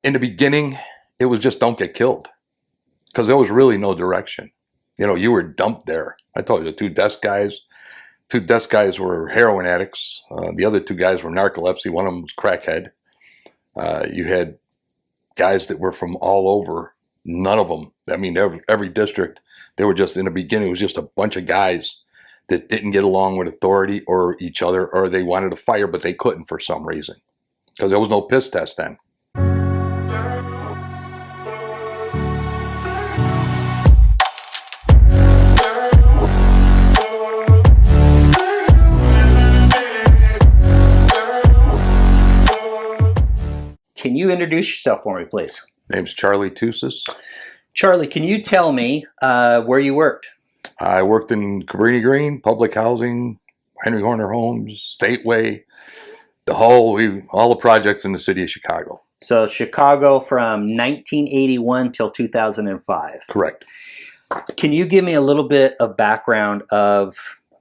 In the beginning, it was just don't get killed because there was really no direction. You were dumped there. I told you, the two desk guys. Two desk guys were heroin addicts. The other two guys were narcolepsy. One of them was crackhead. You had guys that were from all over. None of them. I mean, every district, they were just, in the beginning, it was just a bunch of guys that didn't get along with authority or each other, or they wanted to fire, but they couldn't for some reason because there was no piss test then. Can you introduce yourself for me, please? Name's Charlie Toussas. Charlie, can you tell me where you worked? I worked in Cabrini-Green, public housing, Henry Horner Homes, Stateway, all the projects in the city of Chicago. So Chicago from 1981 till 2005. Correct. Can you give me a little bit of background of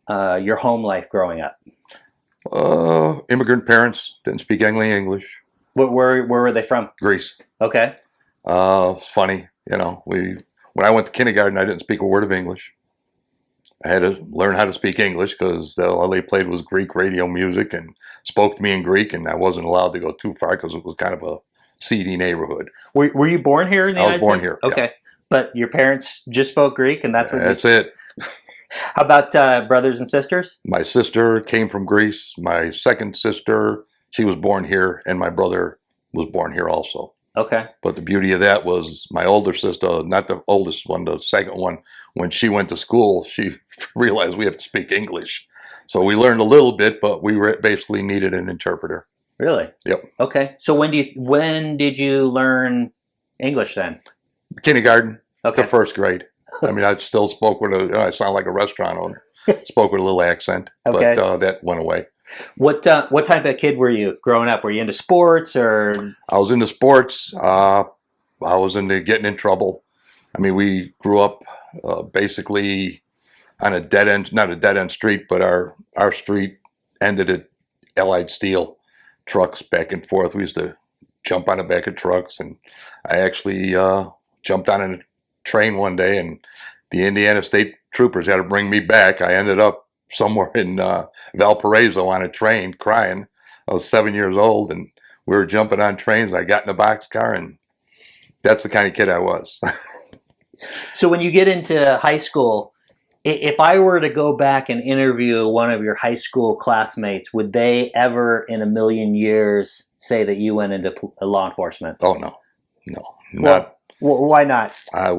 your home life growing up? Immigrant parents, didn't speak any English. Where were they from? Greece. Okay. Funny, when I went to kindergarten, I didn't speak a word of English. I had to learn how to speak English because all they played was Greek radio music and spoke to me in Greek, and I wasn't allowed to go too far because it was kind of a seedy neighborhood. Were you born here in the United States? I was born here. Okay. Yeah. But your parents just spoke Greek, and that's what That's it. How about brothers and sisters? My sister came from Greece. My second sister, she was born here, and my brother was born here also. Okay. But the beauty of that was my older sister, not the oldest one, the second one, when she went to school, she realized we have to speak English. So we learned a little bit, but we basically needed an interpreter. Really? Yep. Okay. So when did you learn English then? Kindergarten, Okay. to first grade. I mean, I still spoke with I sound like a restaurant owner. Spoke with a little accent, Okay. but that went away. What type of kid were you growing up? Were you into sports or? I was into sports. I was into getting in trouble. I mean, we grew up basically on a dead end, not a dead end street, but our street ended at Allied Steel trucks back and forth. We used to jump on the back of trucks, and I actually jumped on a train one day, and the Indiana State Troopers had to bring me back. I ended up somewhere in Valparaiso on a train crying. I was 7 years old, and we were jumping on trains. I got in a boxcar, and that's the kind of kid I was. So when you get into high school, if I were to go back and interview one of your high school classmates, would they ever in a million years say that you went into law enforcement? Oh, no, not. Well, why not? I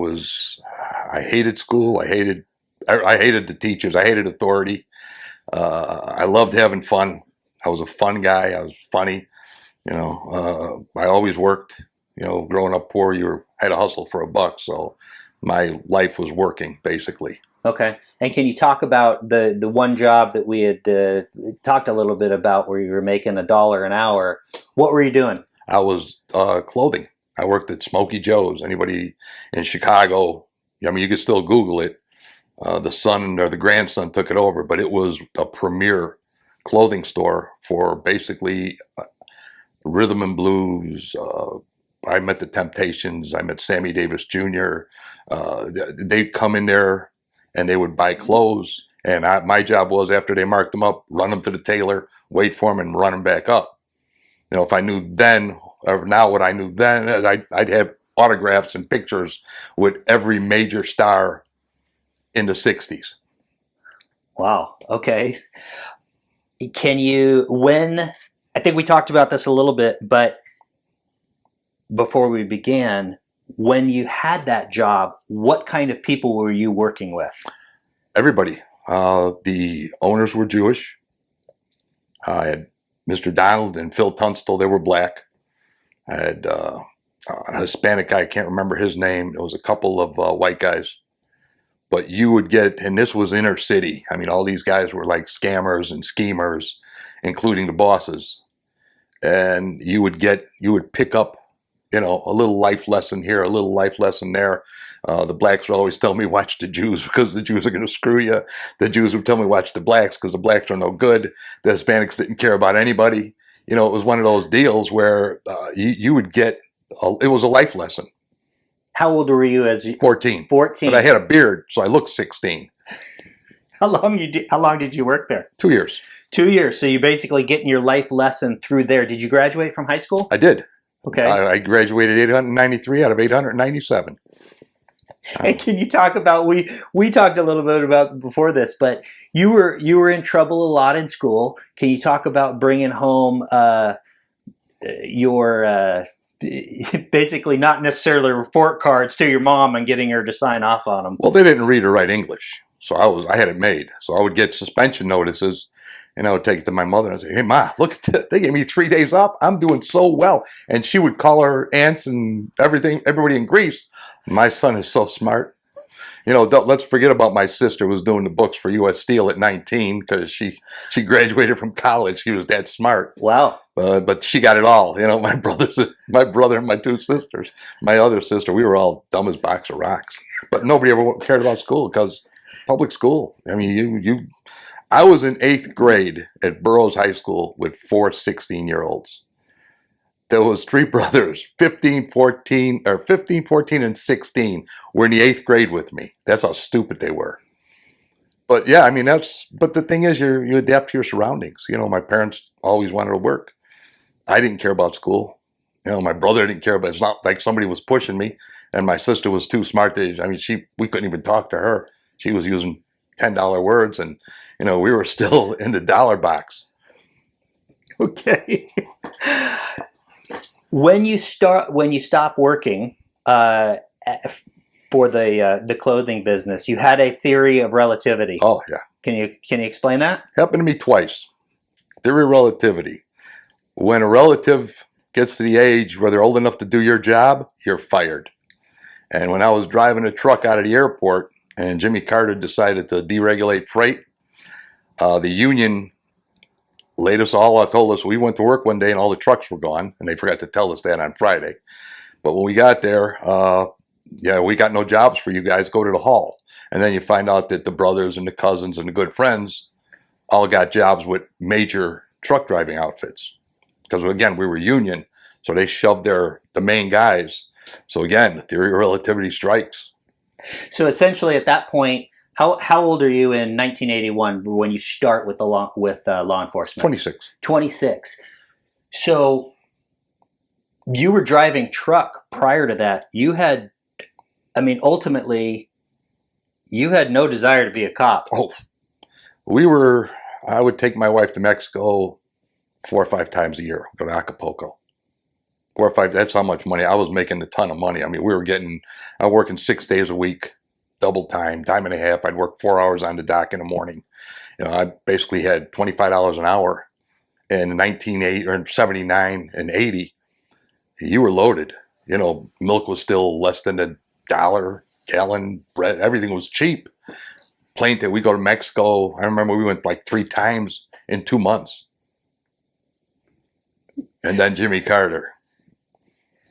hated school. I hated the teachers. I hated authority. I loved having fun. I was a fun guy. I was funny. I always worked. Growing up poor, you had to hustle for $1. So my life was working, basically. Okay. And can you talk about the one job that we had talked a little bit about where you were making $1 an hour? What were you doing? I was clothing. I worked at Smokey Joe's. Anybody in Chicago, I mean, you could still Google it. The son or the grandson took it over, but it was a premier clothing store for basically rhythm and blues. I met the Temptations. I met Sammy Davis Jr. They'd come in there and they would buy clothes. And my job was, after they marked them up, run them to the tailor, wait for them, and run them back up. If I knew then, or now what I knew then, I'd have autographs and pictures with every major star in the 60s. Wow. Okay. I think we talked about this a little bit, but before we began, when you had that job, what kind of people were you working with? Everybody. The owners were Jewish. I had Mr. Donald and Phil Tunstall. They were black. I had a Hispanic guy. I can't remember his name. It was a couple of white guys. But you would get, and this was inner city. I mean, all these guys were like scammers and schemers, including the bosses. And you would pick up, a little life lesson here, a little life lesson there. The blacks would always tell me, watch the Jews because the Jews are going to screw you. The Jews would tell me, watch the blacks because the blacks are no good. The Hispanics didn't care about anybody. It was one of those deals where you would get it was a life lesson. How old were you as you? 14. 14. But I had a beard, so I looked 16. How long did you work there? 2 years. 2 years. So you're basically getting your life lesson through there. Did you graduate from high school? I did. Okay. I graduated 893 out of 897. And can you talk about, we talked a little bit about before this, but you were in trouble a lot in school. Can you talk about bringing home your basically not necessarily report cards to your mom and getting her to sign off on them? Well, they didn't read or write English, so I had it made. So I would get suspension notices, and I would take it to my mother and say, "Hey, Ma, look at this. They gave me 3 days off. I'm doing so well." And she would call her aunts and everybody in Greece. My son is so smart. Let's forget about my sister who was doing the books for U.S. Steel at 19 because she graduated from college. She was that smart. Wow. But she got it all. My brother and my 2 sisters. My other sister, we were all dumb as a box of rocks. But nobody ever cared about school because public school. I mean, I was in 8th grade at Burroughs High School with 4 16-year-olds. There was 3 brothers, 15, 14, and 16 were in the 8th grade with me. That's how stupid they were. But yeah, I mean, but the thing is, you adapt to your surroundings. My parents always wanted to work. I didn't care about school. My brother didn't care, but it's not like somebody was pushing me. And my sister was too smart we couldn't even talk to her. She was using $10 words, and we were still in the dollar box. Okay. When you stop working for the clothing business, you had a theory of relativity. Oh yeah. Can you explain that? Happened to me twice. Theory of relativity. When a relative gets to the age where they're old enough to do your job, you're fired. And when I was driving a truck out of the airport and Jimmy Carter decided to deregulate freight, the union laid us all out, told us we went to work one day and all the trucks were gone, and they forgot to tell us that on Friday. But when we got there, we got no jobs for you guys, go to the hall. And then you find out that the brothers and the cousins and the good friends all got jobs with major truck driving outfits. Because again, we were union, so they shoved the main guys. So again, the theory of relativity strikes. So essentially at that point, how old are you in 1981 when you start with law enforcement? 26. 26. So you were driving truck prior to that. Ultimately, you had no desire to be a cop. Oh, I would take my wife to Mexico 4 or 5 times a year, go to Acapulco. 4 or 5, that's how much money. I was making a ton of money. I mean, I was working 6 days a week, double time and a half. I'd work 4 hours on the dock in the morning. I basically had $25 an hour. In 1979 and 80, you were loaded. Milk was still less than $1 gallon. Bread, everything was cheap. Plane ticket, we go to Mexico. I remember we went like 3 times in 2 months. And then Jimmy Carter.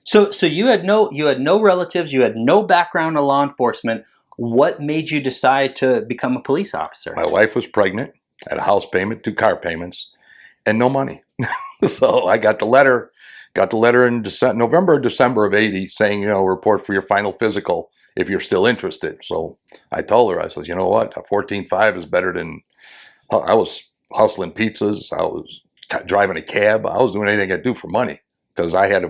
So you had no relatives, you had no background in law enforcement. What made you decide to become a police officer? My wife was pregnant, had a house payment, 2 car payments, and no money. So I got the letter in November or December of 80 saying, report for your final physical if you're still interested. So I told her, I said, you know what, a 14.5 is better than, I was hustling pizzas, I was driving a cab, I was doing anything I could do for money because I had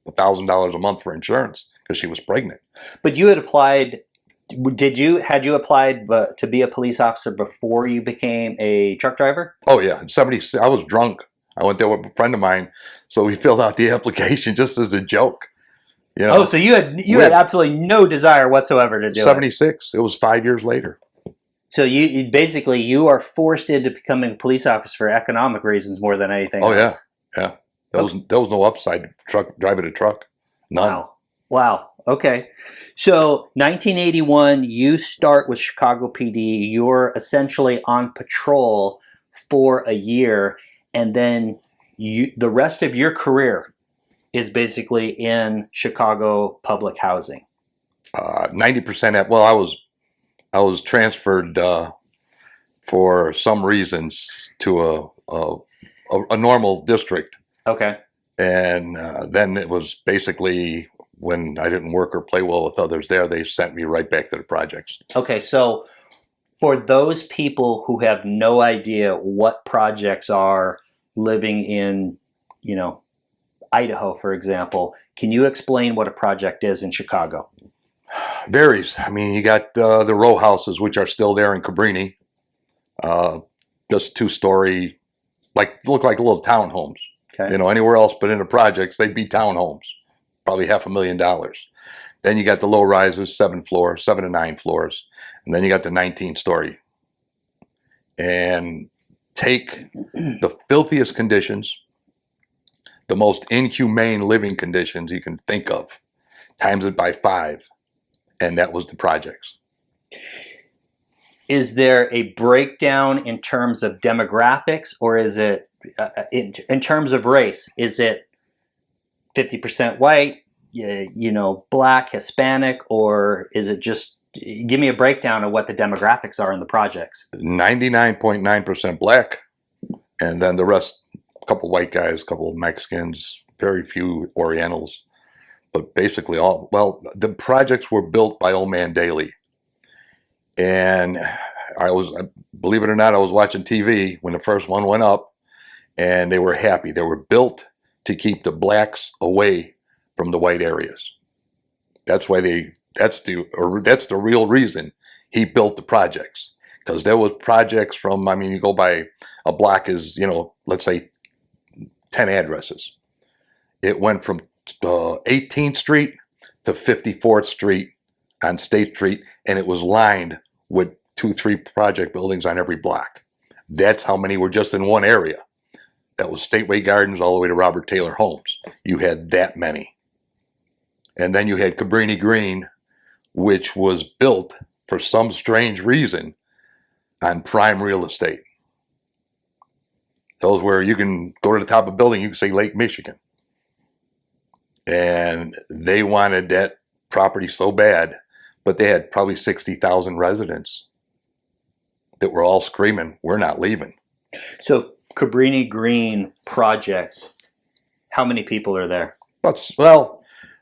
$1,000 a month for insurance because she was pregnant. But you had applied, had you applied to be a police officer before you became a truck driver? Oh yeah, in 76, I was drunk. I went there with a friend of mine, so we filled out the application just as a joke. Oh, so you had absolutely no desire whatsoever to do 76, it was 5 years later. So you are forced into becoming a police officer for economic reasons more than anything else. Yeah. There was no upside driving a truck. None. Wow. Okay. So 1981, you start with Chicago PD. You're essentially on patrol for a year, and then the rest of your career is basically in Chicago public housing. 90%. I was transferred for some reasons to a normal district. Okay. And then it was basically when I didn't work or play well with others there, they sent me right back to the projects. Okay, so for those people who have no idea what projects are, living in, Idaho, for example, can you explain what a project is in Chicago? Varies. I mean, you got the row houses, which are still there in Cabrini, just 2-story, look like little townhomes. Okay. Anywhere else but in the projects, they'd be townhomes, probably $500,000. Then you got the low rises, 7 to 9 floors, and then you got the 19-story. And take the filthiest conditions, the most inhumane living conditions you can think of, times it by 5, and that was the projects. Is there a breakdown in terms of demographics, or is it in terms of race? Is it 50% white, black, Hispanic, or is it just, give me a breakdown of what the demographics are in the projects? 99.9% black, and then the rest, a couple white guys, a couple Mexicans, very few Orientals, but basically the projects were built by Old Man Daly. And believe it or not, I was watching TV when the first one went up, and they were happy. They were built to keep the blacks away from the white areas. That's why that's the real reason he built the projects. Because there was projects from, you go by, a block is, let's say 10 addresses. It went from 18th Street to 54th Street on State Street, and it was lined with 2-3 project buildings on every block. That's how many were just in one area. That was Stateway Gardens all the way to Robert Taylor Homes. You had that many. And then you had Cabrini-Green, which was built for some strange reason on prime real estate. Those where you can go to the top of a building, you can say Lake Michigan. And they wanted that property so bad, but they had probably 60,000 residents that were all screaming, "We're not leaving." So Cabrini-Green projects, how many people are there?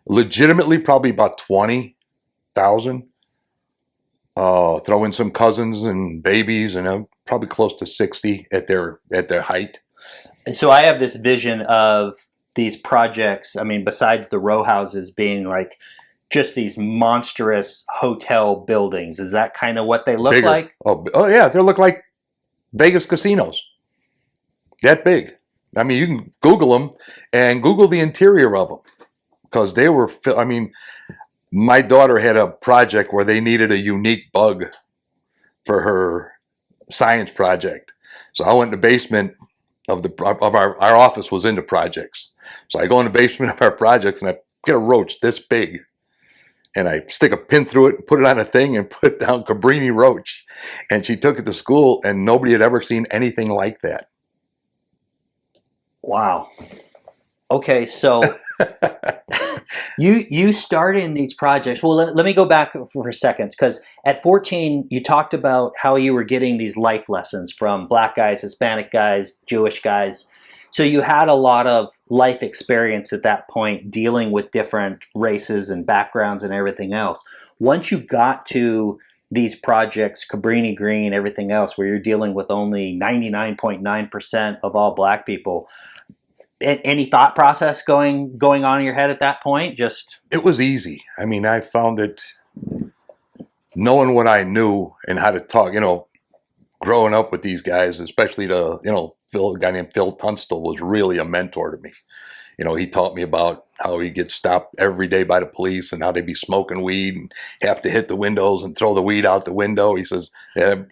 Legitimately probably about 20,000. Throw in some cousins and babies, and probably close to 60 at their height. So I have this vision of these projects, besides the row houses being like just these monstrous hotel buildings. Is that kind of what they look Bigger. like? Oh yeah, they look like Vegas casinos. That big. You can Google them and Google the interior of them, because they were, my daughter had a project where they needed a unique bug for her science project. So I went in the basement of our office was in the projects. So I go in the basement of our projects and I get a roach this big, and I stick a pin through it and put it on a thing and put down Cabrini roach. And she took it to school, and nobody had ever seen anything like that. Wow. Okay, so you started in these projects. Well, let me go back for a second, because at 14, you talked about how you were getting these life lessons from black guys, Hispanic guys, Jewish guys. So you had a lot of life experience at that point, dealing with different races and backgrounds and everything else. Once you got to these projects, Cabrini-Green, everything else, where you're dealing with only 99.9% of all black people, any thought process going on in your head at that point? It was easy. I found it, knowing what I knew and how to talk, growing up with these guys, especially a guy named Phil Tunstall was really a mentor to me. He taught me about how he gets stopped every day by the police and how they be smoking weed and have to hit the windows and throw the weed out the window. He says,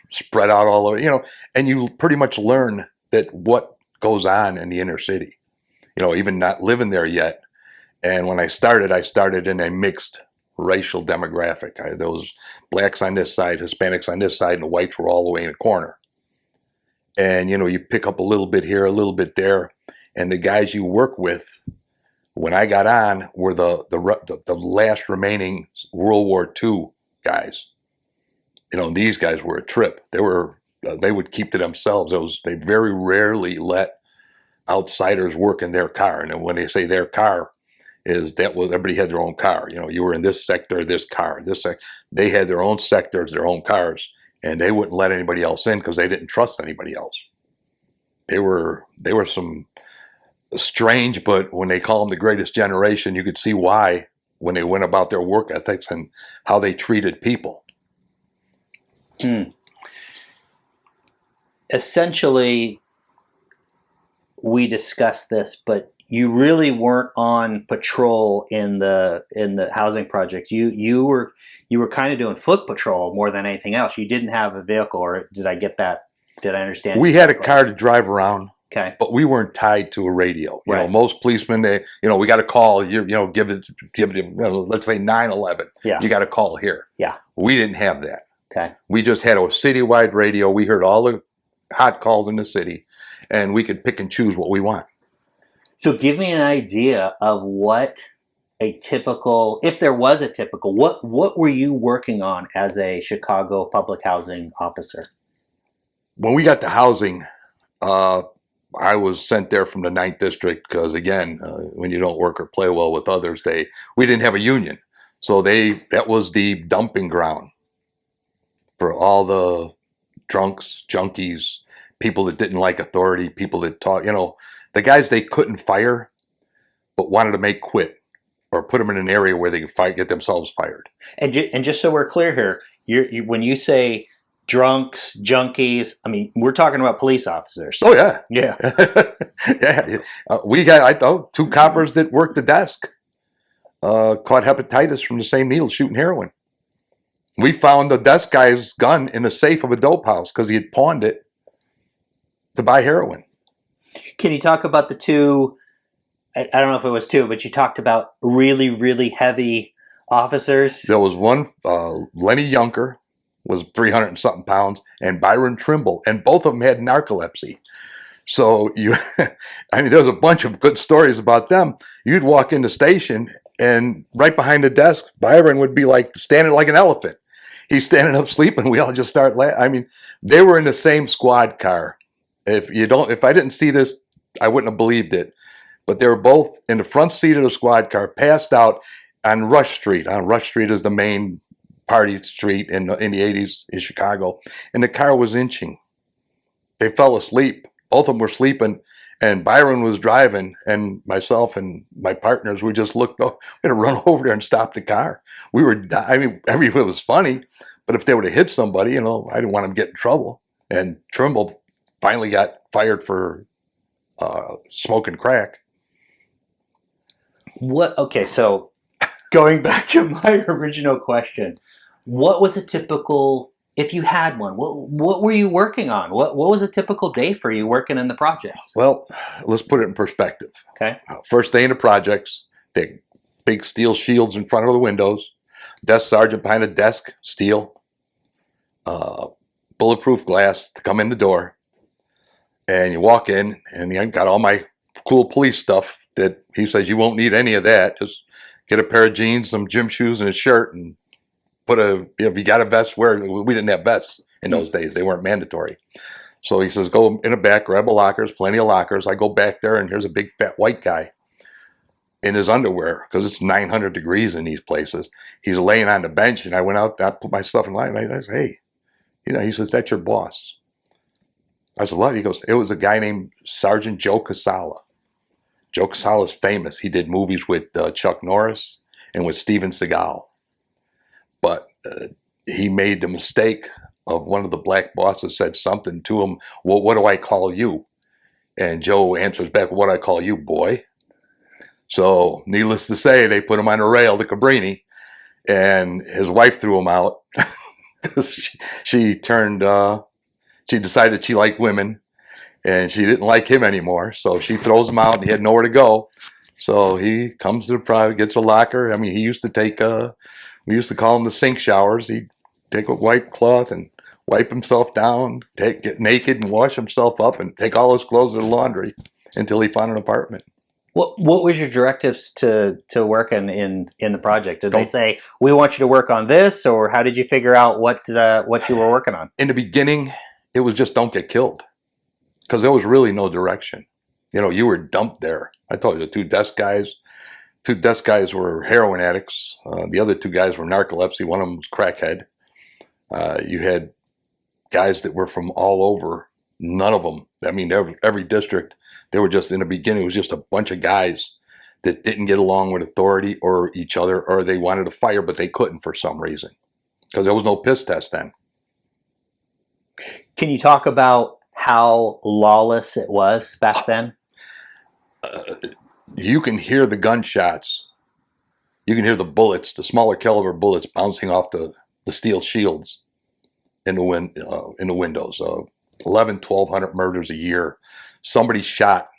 spread out all over, and you pretty much learn that what goes on in the inner city, even not living there yet. And when I started in a mixed racial demographic. There was blacks on this side, Hispanics on this side, and the whites were all the way in the corner. And, you pick up a little bit here, a little bit there. And the guys you work with, when I got on, were the last remaining World War II guys. These guys were a trip. They would keep to themselves. They very rarely let outsiders work in their car. And when they say their car, everybody had their own car. You know, you were in this sector, this car, they had their own sectors, their own cars, and they wouldn't let anybody else in because they didn't trust anybody else. They were some strange, but when they call them the greatest generation, you could see why when they went about their work ethics and how they treated people. Essentially, we discussed this, but you really weren't on patrol in the housing project. You were kind of doing foot patrol more than anything else. You didn't have a vehicle, or did I get that? Did I understand? We had a car to drive around. Okay. But we weren't tied to a radio. You Right. know, most policemen, we got a call. Give it. Let's say 9/11. Yeah. You got a call here. Yeah. We didn't have that. Okay. We just had a citywide radio. We heard all the hot calls in the city, and we could pick and choose what we want. So give me an idea of what a typical, if there was a typical, what were you working on as a Chicago public housing officer? When we got to housing, I was sent there from the 9th District because, again, when you don't work or play well with others, we didn't have a union. So that was the dumping ground for all the drunks, junkies, people that didn't like authority, people that taught, the guys they couldn't fire but wanted to make quit or put them in an area where they could get themselves fired. And just so we're clear here, when you say drunks, junkies, I mean, we're talking about police officers. Oh, yeah. Yeah. Yeah. We got, I thought, 2 coppers that worked the desk caught hepatitis from the same needle shooting heroin. We found the desk guy's gun in the safe of a dope house because he had pawned it to buy heroin. Can you talk about the 2, I don't know if it was 2, but you talked about really, really heavy officers? There was one, Lenny Yunker was 300 and something pounds, and Byron Trimble, and both of them had narcolepsy. So there was a bunch of good stories about them. You'd walk in the station, and right behind the desk, Byron would be like standing like an elephant. He's standing up sleeping. We all just start laughing. I mean, they were in the same squad car. If I didn't see this, I wouldn't have believed it. But they were both in the front seat of the squad car, passed out on Rush Street. Rush Street is the main party street in the 80s in Chicago. And the car was inching. They fell asleep. Both of them were sleeping. And Byron was driving, and myself and my partners, we just looked over, we had to run over there and stop the car. It was funny, but if they would have hit somebody, I didn't want them to get in trouble. And Trimble finally got fired for smoking crack. Okay, so going back to my original question, what was a typical, if you had one, what were you working on? What was a typical day for you working in the projects? Well, let's put it in perspective. Okay. First day in the projects, they big steel shields in front of the windows, desk sergeant behind a desk, steel, bulletproof glass to come in the door. And you walk in, and I got all my cool police stuff that he says you won't need any of that. Just get a pair of jeans, some gym shoes, and a shirt, and if you got a vest, wear it. We didn't have vests in those days. They weren't mandatory. So he says, go in the back, grab a locker. There's plenty of lockers. I go back there, and here's a big fat white guy in his underwear because it's 900 degrees in these places. He's laying on the bench, and I went out, I put my stuff in line, and I said, hey, he says, that's your boss. I said, what? He goes, it was a guy named Sergeant Joe Casala. Joe Casala's famous. He did movies with Chuck Norris and with Steven Seagal. But he made the mistake of one of the black bosses said something to him, well, what do I call you? And Joe answers back, what do I call you, boy? So needless to say, they put him on a rail to Cabrini, and his wife threw him out. She decided she liked women, and she didn't like him anymore. So she throws him out, and he had nowhere to go. So he comes to the private, gets a locker. I mean, he used to take, we used to call them the sink showers. He'd take a white cloth and wipe himself down, get naked and wash himself up, and take all his clothes to the laundry until he found an apartment. What was your directives to work in the project? Did they say, we want you to work on this, or how did you figure out what you were working on? In the beginning, it was just don't get killed, because there was really no direction. You were dumped there. I told you, the two desk guys were heroin addicts. The other two guys were narcolepsy. One of them was crackhead. You had guys that were from all over. None of them. I mean, every district, they were just, in the beginning, it was just a bunch of guys that didn't get along with authority or each other, or they wanted to fire, but they couldn't for some reason because there was no piss test then. Can you talk about how lawless it was back then? You can hear the gunshots. You can hear the bullets, the smaller caliber bullets bouncing off the steel shields in the windows. 1,100 murders a year. Somebody shot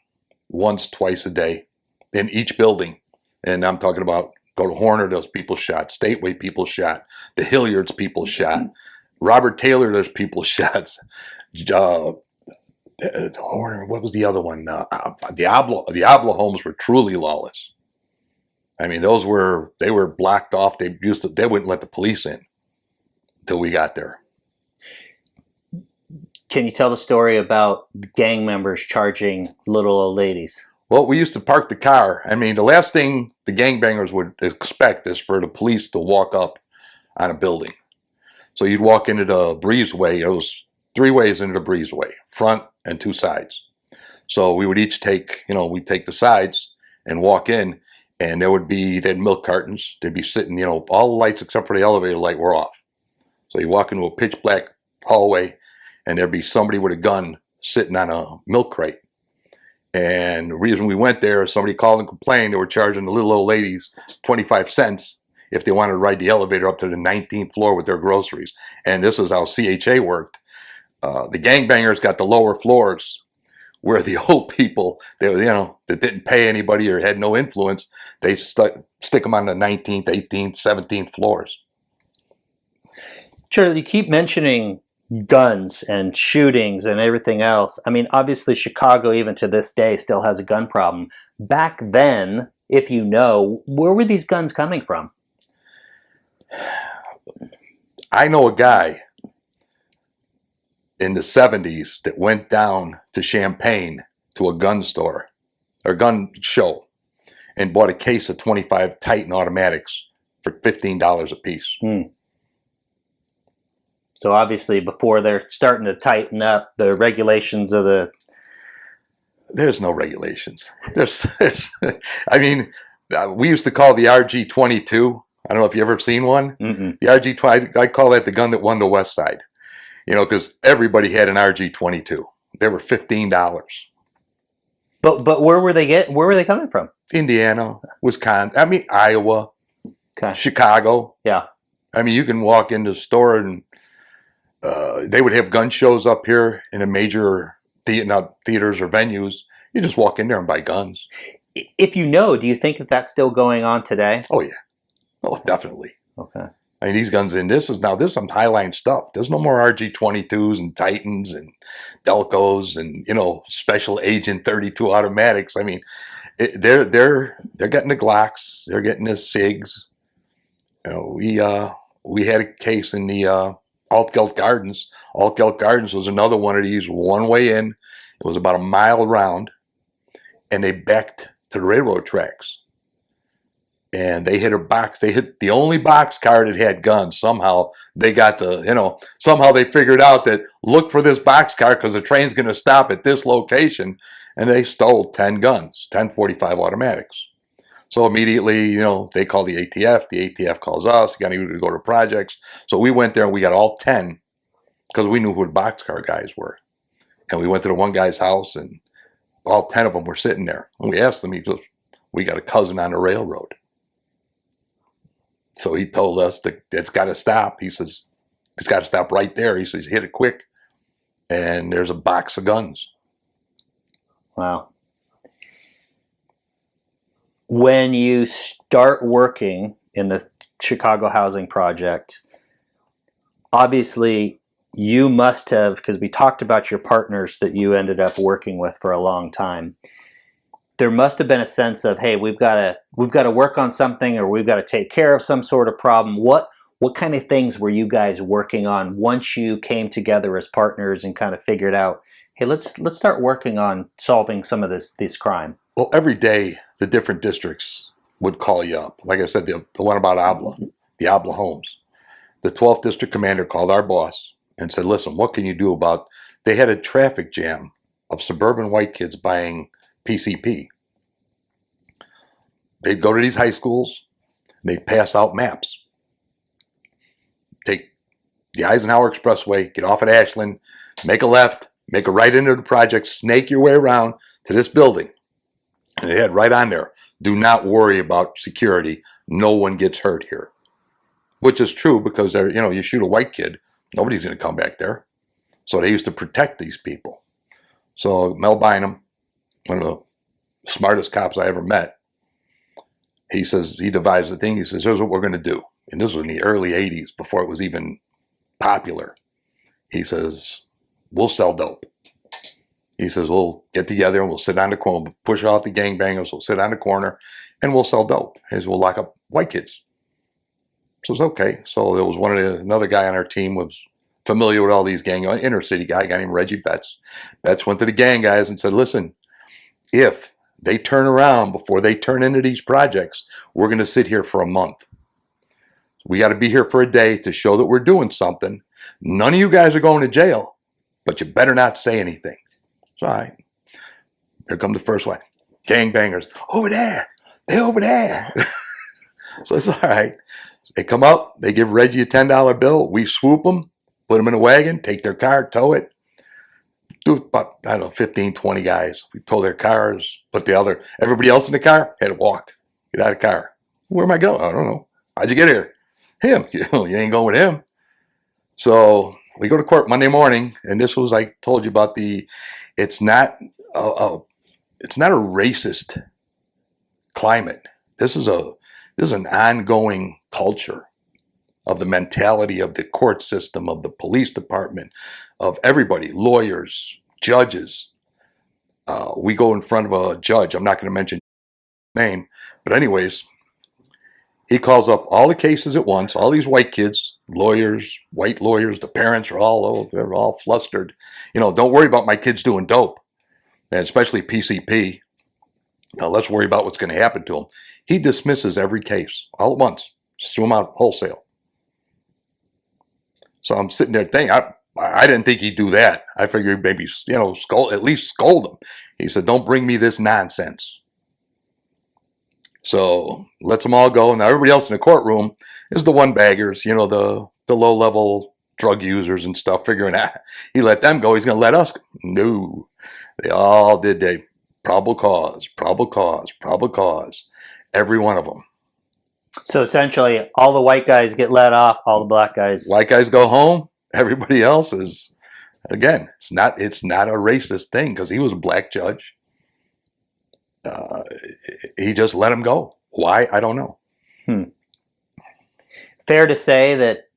once, twice a day in each building. And I'm talking about, go to Horner, those people shot. Stateway, people shot. The Hilliards, people shot. Robert Taylor, there's people shot. Horner, what was the other one? Diablo homes were truly lawless. I mean, they were blocked off. They wouldn't let the police in until we got there. Can you tell the story about gang members charging little old ladies? Well, we used to park the car. I mean, the last thing the gangbangers would expect is for the police to walk up on a building. So you'd walk into the breezeway. It was 3 ways into the breezeway, front and 2 sides. So we would each take, we'd take the sides and walk in, and they had milk cartons. They'd be sitting, all the lights except for the elevator light were off. So you walk into a pitch black hallway, and there'd be somebody with a gun sitting on a milk crate. And the reason we went there is somebody called and complained they were charging the little old ladies 25 cents if they wanted to ride the elevator up to the 19th floor with their groceries. And this is how CHA worked. The gangbangers got the lower floors, where the old people, that didn't pay anybody or had no influence, they stick them on the 19th, 18th, 17th floors. Charlie, you keep mentioning guns and shootings and everything else. I mean, obviously Chicago, even to this day, still has a gun problem. Back then, if you know, where were these guns coming from? I know a guy in the 70s that went down to Champaign to a gun store or gun show and bought a case of 25 Titan automatics for $15 a piece. So obviously, before they're starting to tighten up the regulations of the... There's no regulations. I mean, we used to call the RG-22. I don't know if you ever seen one. Mm-mm. The RG-20, I call that the gun that won the West Side. Because everybody had an RG-22. They were $15. But where were they coming from? Indiana, Wisconsin. I mean, Iowa, Okay. Chicago. Yeah. I mean, you can walk into the store and they would have gun shows up here in a major theaters or venues. You just walk in there and buy guns. If you know, do you think that that's still going on today? Oh, yeah. Oh, definitely. Okay. I mean, these guns this is some Highline stuff. There's no more RG-22s and Titans and Delcos and, Special Agent 32 automatics. I mean, they're getting the Glocks. They're getting the SIGs. We had a case in the Altgeld Gardens. Altgeld Gardens was another one of these one way in. It was about a mile around, and they backed to the railroad tracks. And they hit they hit the only boxcar that had guns. Somehow they got somehow they figured out that look for this boxcar because the train's going to stop at this location. And they stole 10 guns, 10 45 automatics. So immediately, they call the ATF. The ATF calls us. You got to go to projects. So we went there and we got all 10 because we knew who the boxcar guys were. And we went to the one guy's house and all 10 of them were sitting there. And we asked him, he goes, we got a cousin on the railroad. So he told us that it's got to stop. He says, it's got to stop right there. He says, hit it quick. And there's a box of guns. Wow. When you start working in the Chicago Housing Project, obviously you must have, because we talked about your partners that you ended up working with for a long time, there must have been a sense of, hey, we've got to work on something, or we've got to take care of some sort of problem. What kind of things were you guys working on once you came together as partners and kind of figured out, hey, let's start working on solving some of this crime? Well, every day the different districts would call you up. Like I said, the one about the Abla homes. The 12th district commander called our boss and said, listen, what can you do about, they had a traffic jam of suburban white kids buying PCP. They'd go to these high schools, they'd pass out maps. Take the Eisenhower Expressway, get off at Ashland, make a left, make a right into the project, snake your way around to this building. And they had right on there, do not worry about security. No one gets hurt here. Which is true because they're, you shoot a white kid, nobody's going to come back there. So they used to protect these people. So Mel Bynum, one of the smartest cops I ever met, he says, he devised the thing. He says, here's what we're going to do. And this was in the early 80s, before it was even popular. He says, we'll sell dope. He says, we'll get together and we'll sit on the corner, push off the gangbangers, we'll sit on the corner and we'll sell dope. He says, we'll lock up white kids. So it's okay. So there was another guy on our team was familiar with all these inner city guy, a guy named Reggie Betts. Betts went to the gang guys and said, listen, if they turn around before they turn into these projects, we're going to sit here for a month. We got to be here for a day to show that we're doing something. None of you guys are going to jail, but you better not say anything. It's all right. Here comes the first one. Gangbangers. Over there. They're over there. So it's all right. They come up. They give Reggie a $10 bill. We swoop them, put them in a wagon, take their car, tow it. Do about, 15, 20 guys. We tow their cars, put everybody else in the car, had to walk. Get out of the car. Where am I going? I don't know. How'd you get here? Him. You ain't going with him. So we go to court Monday morning, and this was, I told you about it's not a racist climate. This is an ongoing culture of the mentality of the court system, of the police department, of everybody, lawyers, judges. We go in front of a judge. I'm not going to mention his name, but anyways, he calls up all the cases at once, all these white kids, lawyers, white lawyers, the parents are they're all flustered. Don't worry about my kids doing dope, and especially PCP. Now let's worry about what's going to happen to them. He dismisses every case all at once, just threw them out wholesale. So I'm sitting there thinking, I didn't think he'd do that. I figured maybe, at least scold him. He said, don't bring me this nonsense. So lets them all go. Now everybody else in the courtroom is the one baggers, the low level drug users and stuff, figuring he let them go. He's going to let us go. No, they all did. They probable cause. Every one of them. So essentially, all the white guys get let off, all the black guys. White guys go home. Everybody else is, again, it's not a racist thing because he was a black judge. He just let him go. Why? I don't know. Fair to say that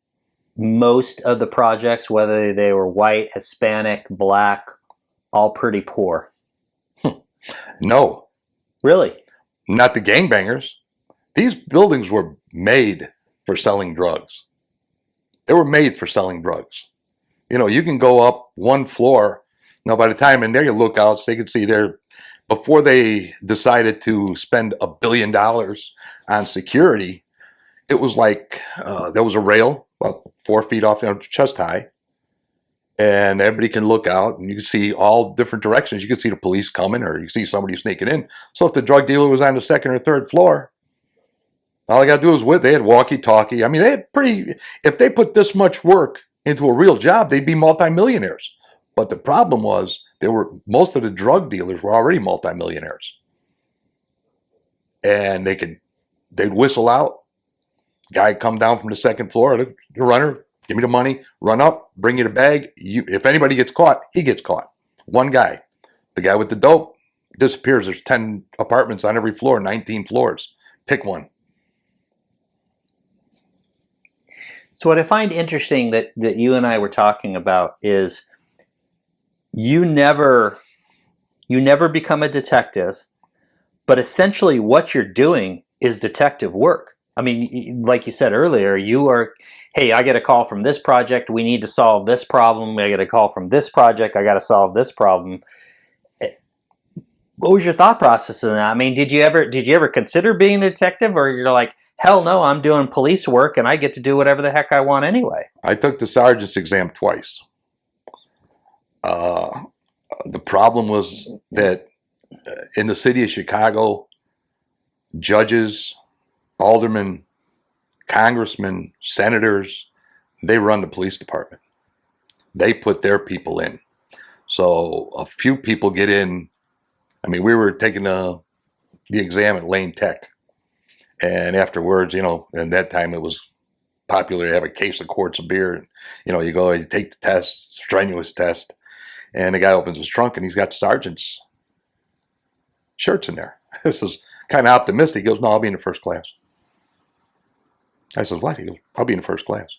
most of the projects, whether they were white, Hispanic, black, all pretty poor. No. Really? Not the gangbangers. These buildings were made for selling drugs. They were made for selling drugs. You can go up one floor. Now, by the time in there, you look out, so they can see there. Before they decided to spend $1 billion on security, it was like there was a rail about 4 feet off, chest high, and everybody can look out, and you can see all different directions. You can see the police coming, or you see somebody sneaking in. So if the drug dealer was on the second or third floor, all they got to do was they had walkie-talkie. I mean, if they put this much work into a real job, they'd be multimillionaires. But the problem was most of the drug dealers were already multimillionaires. And they'd whistle out. Guy come down from the second floor, the runner, give me the money, run up, bring you the bag. If anybody gets caught, he gets caught. One guy. The guy with the dope disappears. There's 10 apartments on every floor, 19 floors. Pick one. So what I find interesting that you and I were talking about is you never become a detective, but essentially what you're doing is detective work. I mean, like you said earlier, you are, hey, I get a call from this project. We need to solve this problem. I get a call from this project. I got to solve this problem. What was your thought process in that? I mean, did you ever consider being a detective, or you're like, hell no, I'm doing police work and I get to do whatever the heck I want anyway? I took the sergeant's exam twice. The problem was that in the city of Chicago, judges, aldermen, congressmen, senators, they run the police department. They put their people in. So a few people get in. I mean, we were taking the exam at Lane Tech. And afterwards, and that time it was popular to have a case of quarts of beer. And, you go, you take the test, strenuous test. And the guy opens his trunk and he's got sergeant's shirts in there. This is kind of optimistic. He goes, no, I'll be in the first class. I says, what? He goes, I'll be in the first class.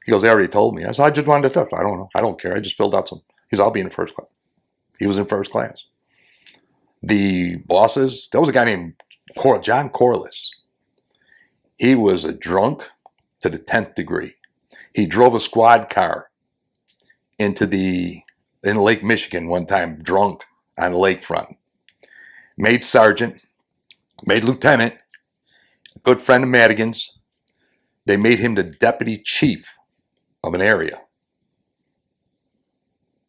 He goes, they already told me. I said, I just wanted to test. I don't know. I don't care. I just filled out some. He goes, I'll be in the first class. He was in first class. The bosses, there was a guy named John Corliss. He was a drunk to the 10th degree. He drove a squad car in Lake Michigan one time, drunk on the lakefront. Made sergeant, made lieutenant, good friend of Madigan's. They made him the deputy chief of an area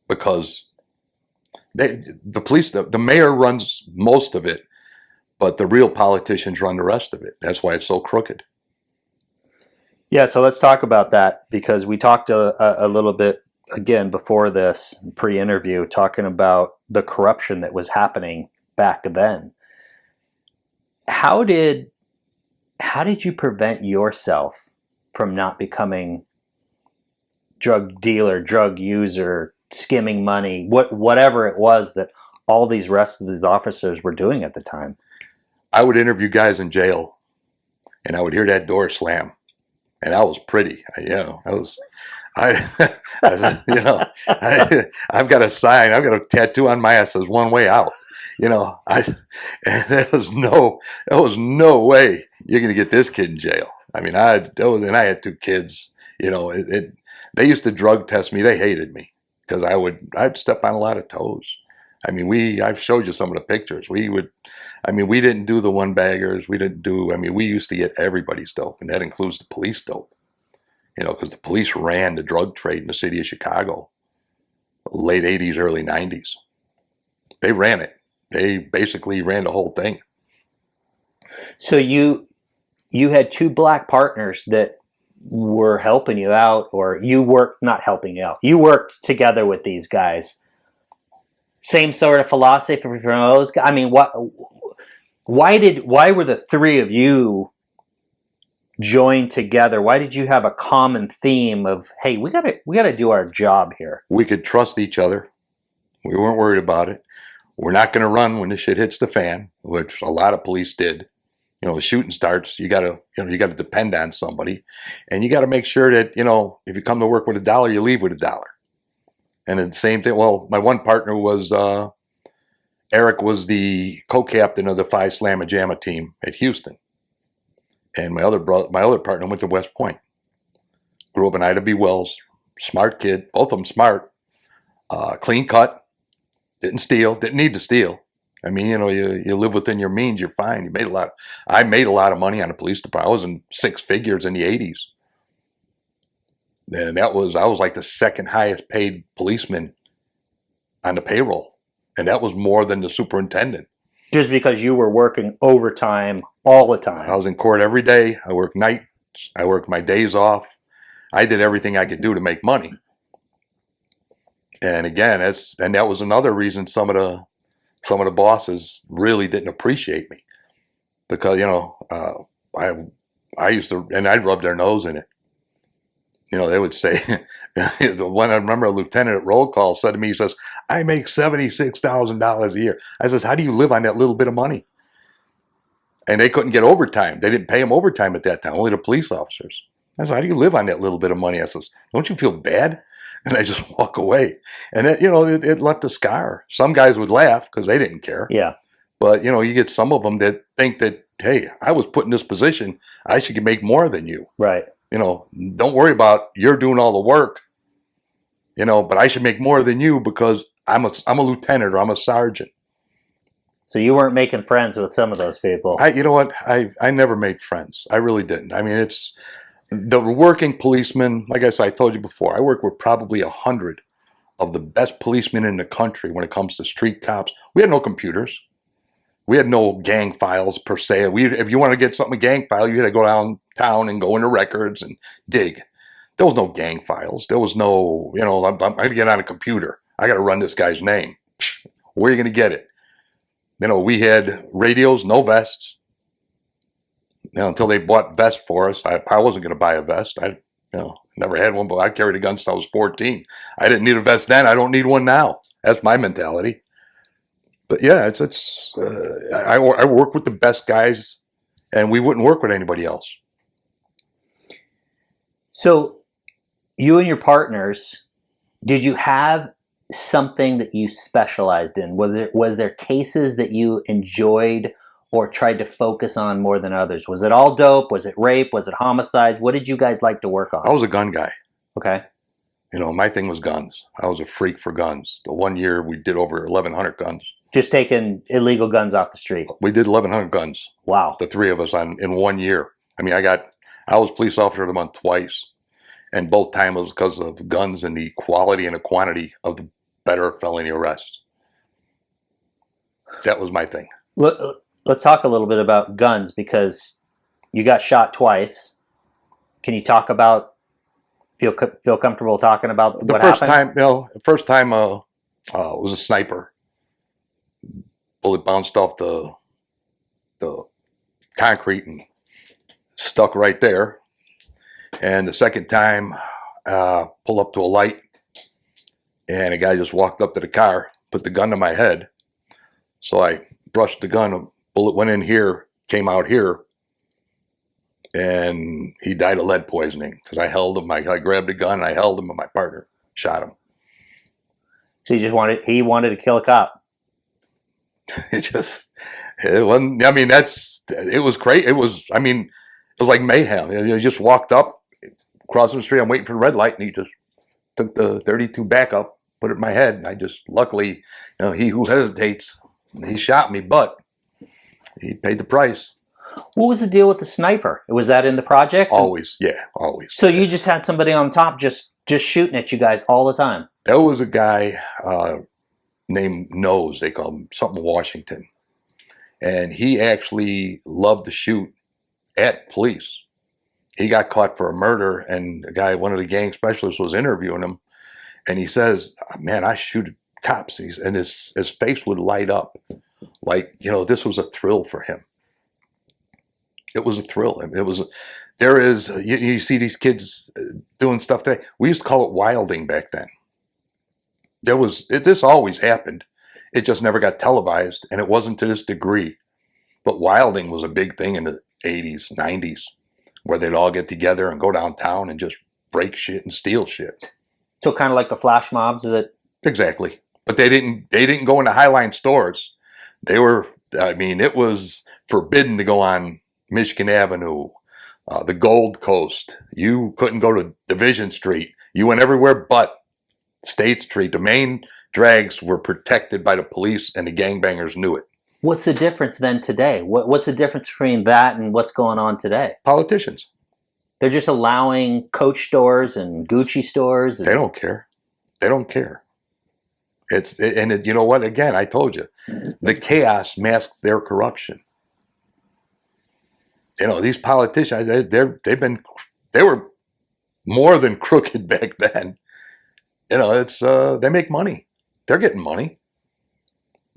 because the police, the mayor runs most of it, but the real politicians run the rest of it. That's why it's so crooked. Yeah, so let's talk about that, because we talked a little bit again before this pre-interview, talking about the corruption that was happening back then. How did you prevent yourself from not becoming drug dealer, drug user, skimming money, whatever it was that all these rest of these officers were doing at the time? I would interview guys in jail, and I would hear that door slam, and I was pretty. I've got a sign, I've got a tattoo on my ass that says "one way out." And there was no way you're going to get this kid in jail. I mean, I had two kids. They used to drug test me. They hated me because I'd step on a lot of toes. I mean, I've showed you some of the pictures. We didn't do the one baggers. We used to get everybody's dope, and that includes the police dope. Because the police ran the drug trade in the city of Chicago, late 80s, early 90s. They ran it. They basically ran the whole thing. So you had two black partners that were helping you out, or not helping you out. You worked together with these guys. Same sort of philosophy from those guys. I mean, why were the three of you joined together? Why did you have a common theme of, hey, we gotta do our job here? We could trust each other. We weren't worried about it. We're not going to run when the shit hits the fan, which a lot of police did. The shooting starts. You gotta depend on somebody, and you got to make sure that if you come to work with $1, you leave with $1. And the same thing. Well, my one partner was Eric, was the co-captain of the Phi Slamma Jamma team at Houston, and my other partner went to West Point. Grew up in Ida B. Wells. Smart kid. Both of them smart. Clean cut. Didn't steal. Didn't need to steal. I mean, you live within your means. You're fine. I made a lot of money on the police department. I was in six figures in the 80s. And I was like the second highest paid policeman on the payroll. And that was more than the superintendent. Just because you were working overtime all the time. I was in court every day. I worked nights. I worked my days off. I did everything I could do to make money. And again, that was another reason some of the bosses really didn't appreciate me, because I used to, and I'd rub their nose in it. They would say, the one I remember, a lieutenant at roll call said to me, he says, "I make $76,000 a year." I says, "How do you live on that little bit of money?" And they couldn't get overtime. They didn't pay them overtime at that time, only the police officers. I said, "How do you live on that little bit of money?" I says, "Don't you feel bad?" And I just walk away. And it left a scar. Some guys would laugh because they didn't care. Yeah. But, you get some of them that think that hey, I was put in this position. I should make more than you. Right. Don't worry about you're doing all the work, but I should make more than you because I'm a lieutenant or I'm a sergeant. So you weren't making friends with some of those people. You know what? I never made friends. I really didn't. I mean, it's the working policemen. Like I told you before, I work with probably 100 of the best policemen in the country when it comes to street cops. We had no computers. We had no gang files per se. If you want to get something a gang file, you had to go downtown and go into records and dig. There was no gang files. There was no, I'm going to get on a computer. I got to run this guy's name. Where are you going to get it? We had radios, no vests. Until they bought vests for us. I wasn't going to buy a vest. I never had one, but I carried a gun since I was 14. I didn't need a vest then. I don't need one now. That's my mentality. But yeah, I work with the best guys, and we wouldn't work with anybody else. So you and your partners, did you have something that you specialized in? Was there cases that you enjoyed or tried to focus on more than others? Was it all dope? Was it rape? Was it homicides? What did you guys like to work on? I was a gun guy. Okay. My thing was guns. I was a freak for guns. The one year we did over 1,100 guns. Just taking illegal guns off the street. We did 1,100 guns. Wow. The three of us in 1 year. I mean, I was police officer of the month twice. And both times it was because of guns and the quality and the quantity of the better felony arrests. That was my thing. Let's talk a little bit about guns because you got shot twice. Can you talk about, feel comfortable talking about what happened? The first time was a sniper. Bullet bounced off the concrete and stuck right there. And the second time, pulled up to a light, and a guy just walked up to the car, put the gun to my head. So I brushed the gun, a bullet went in here, came out here, and he died of lead poisoning because I held him. I grabbed the gun, and I held him, and my partner shot him. So he wanted to kill a cop. It wasn't, I mean, it was great. It was like mayhem. He just walked up, crossing the street. I'm waiting for the red light, and he just took the 32 back up, put it in my head. And I just, luckily, he who hesitates, he shot me, but he paid the price. What was the deal with the sniper? Was that in the projects? Always, yeah, always. So you just had somebody on top just shooting at you guys all the time? There was a guy named Nose, they call him something Washington. And he actually loved to shoot at police. He got caught for a murder, and one of the gang specialists was interviewing him, and he says, man, I shoot cops. And his face would light up like, this was a thrill for him. It was a thrill. You see these kids doing stuff today. We used to call it wilding back then. This always happened. It just never got televised, and it wasn't to this degree. But wilding was a big thing in the 80s, 90s, where they'd all get together and go downtown and just break shit and steal shit. So kind of like the flash mobs that... Exactly. But they didn't go into Highline stores. It was forbidden to go on Michigan Avenue, the Gold Coast. You couldn't go to Division Street. You went everywhere but State Street. The main drags were protected by the police, and the gangbangers knew it. What's the difference then today? What's the difference between that and what's going on today? Politicians. They're just allowing Coach stores and Gucci stores. They don't care. They don't care. You know what? Again, I told you, the chaos masks their corruption. These politicians, they were more than crooked back then. They make money. They're getting money.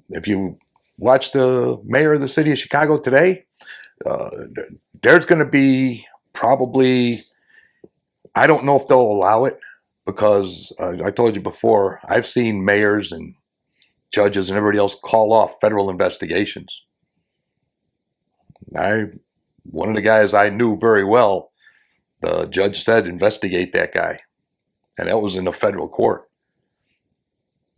If you watch the mayor of the city of Chicago today, there's going to be probably, I don't know if they'll allow it because I told you before, I've seen mayors and judges and everybody else call off federal investigations. One of the guys I knew very well, the judge said, investigate that guy. And that was in a federal court.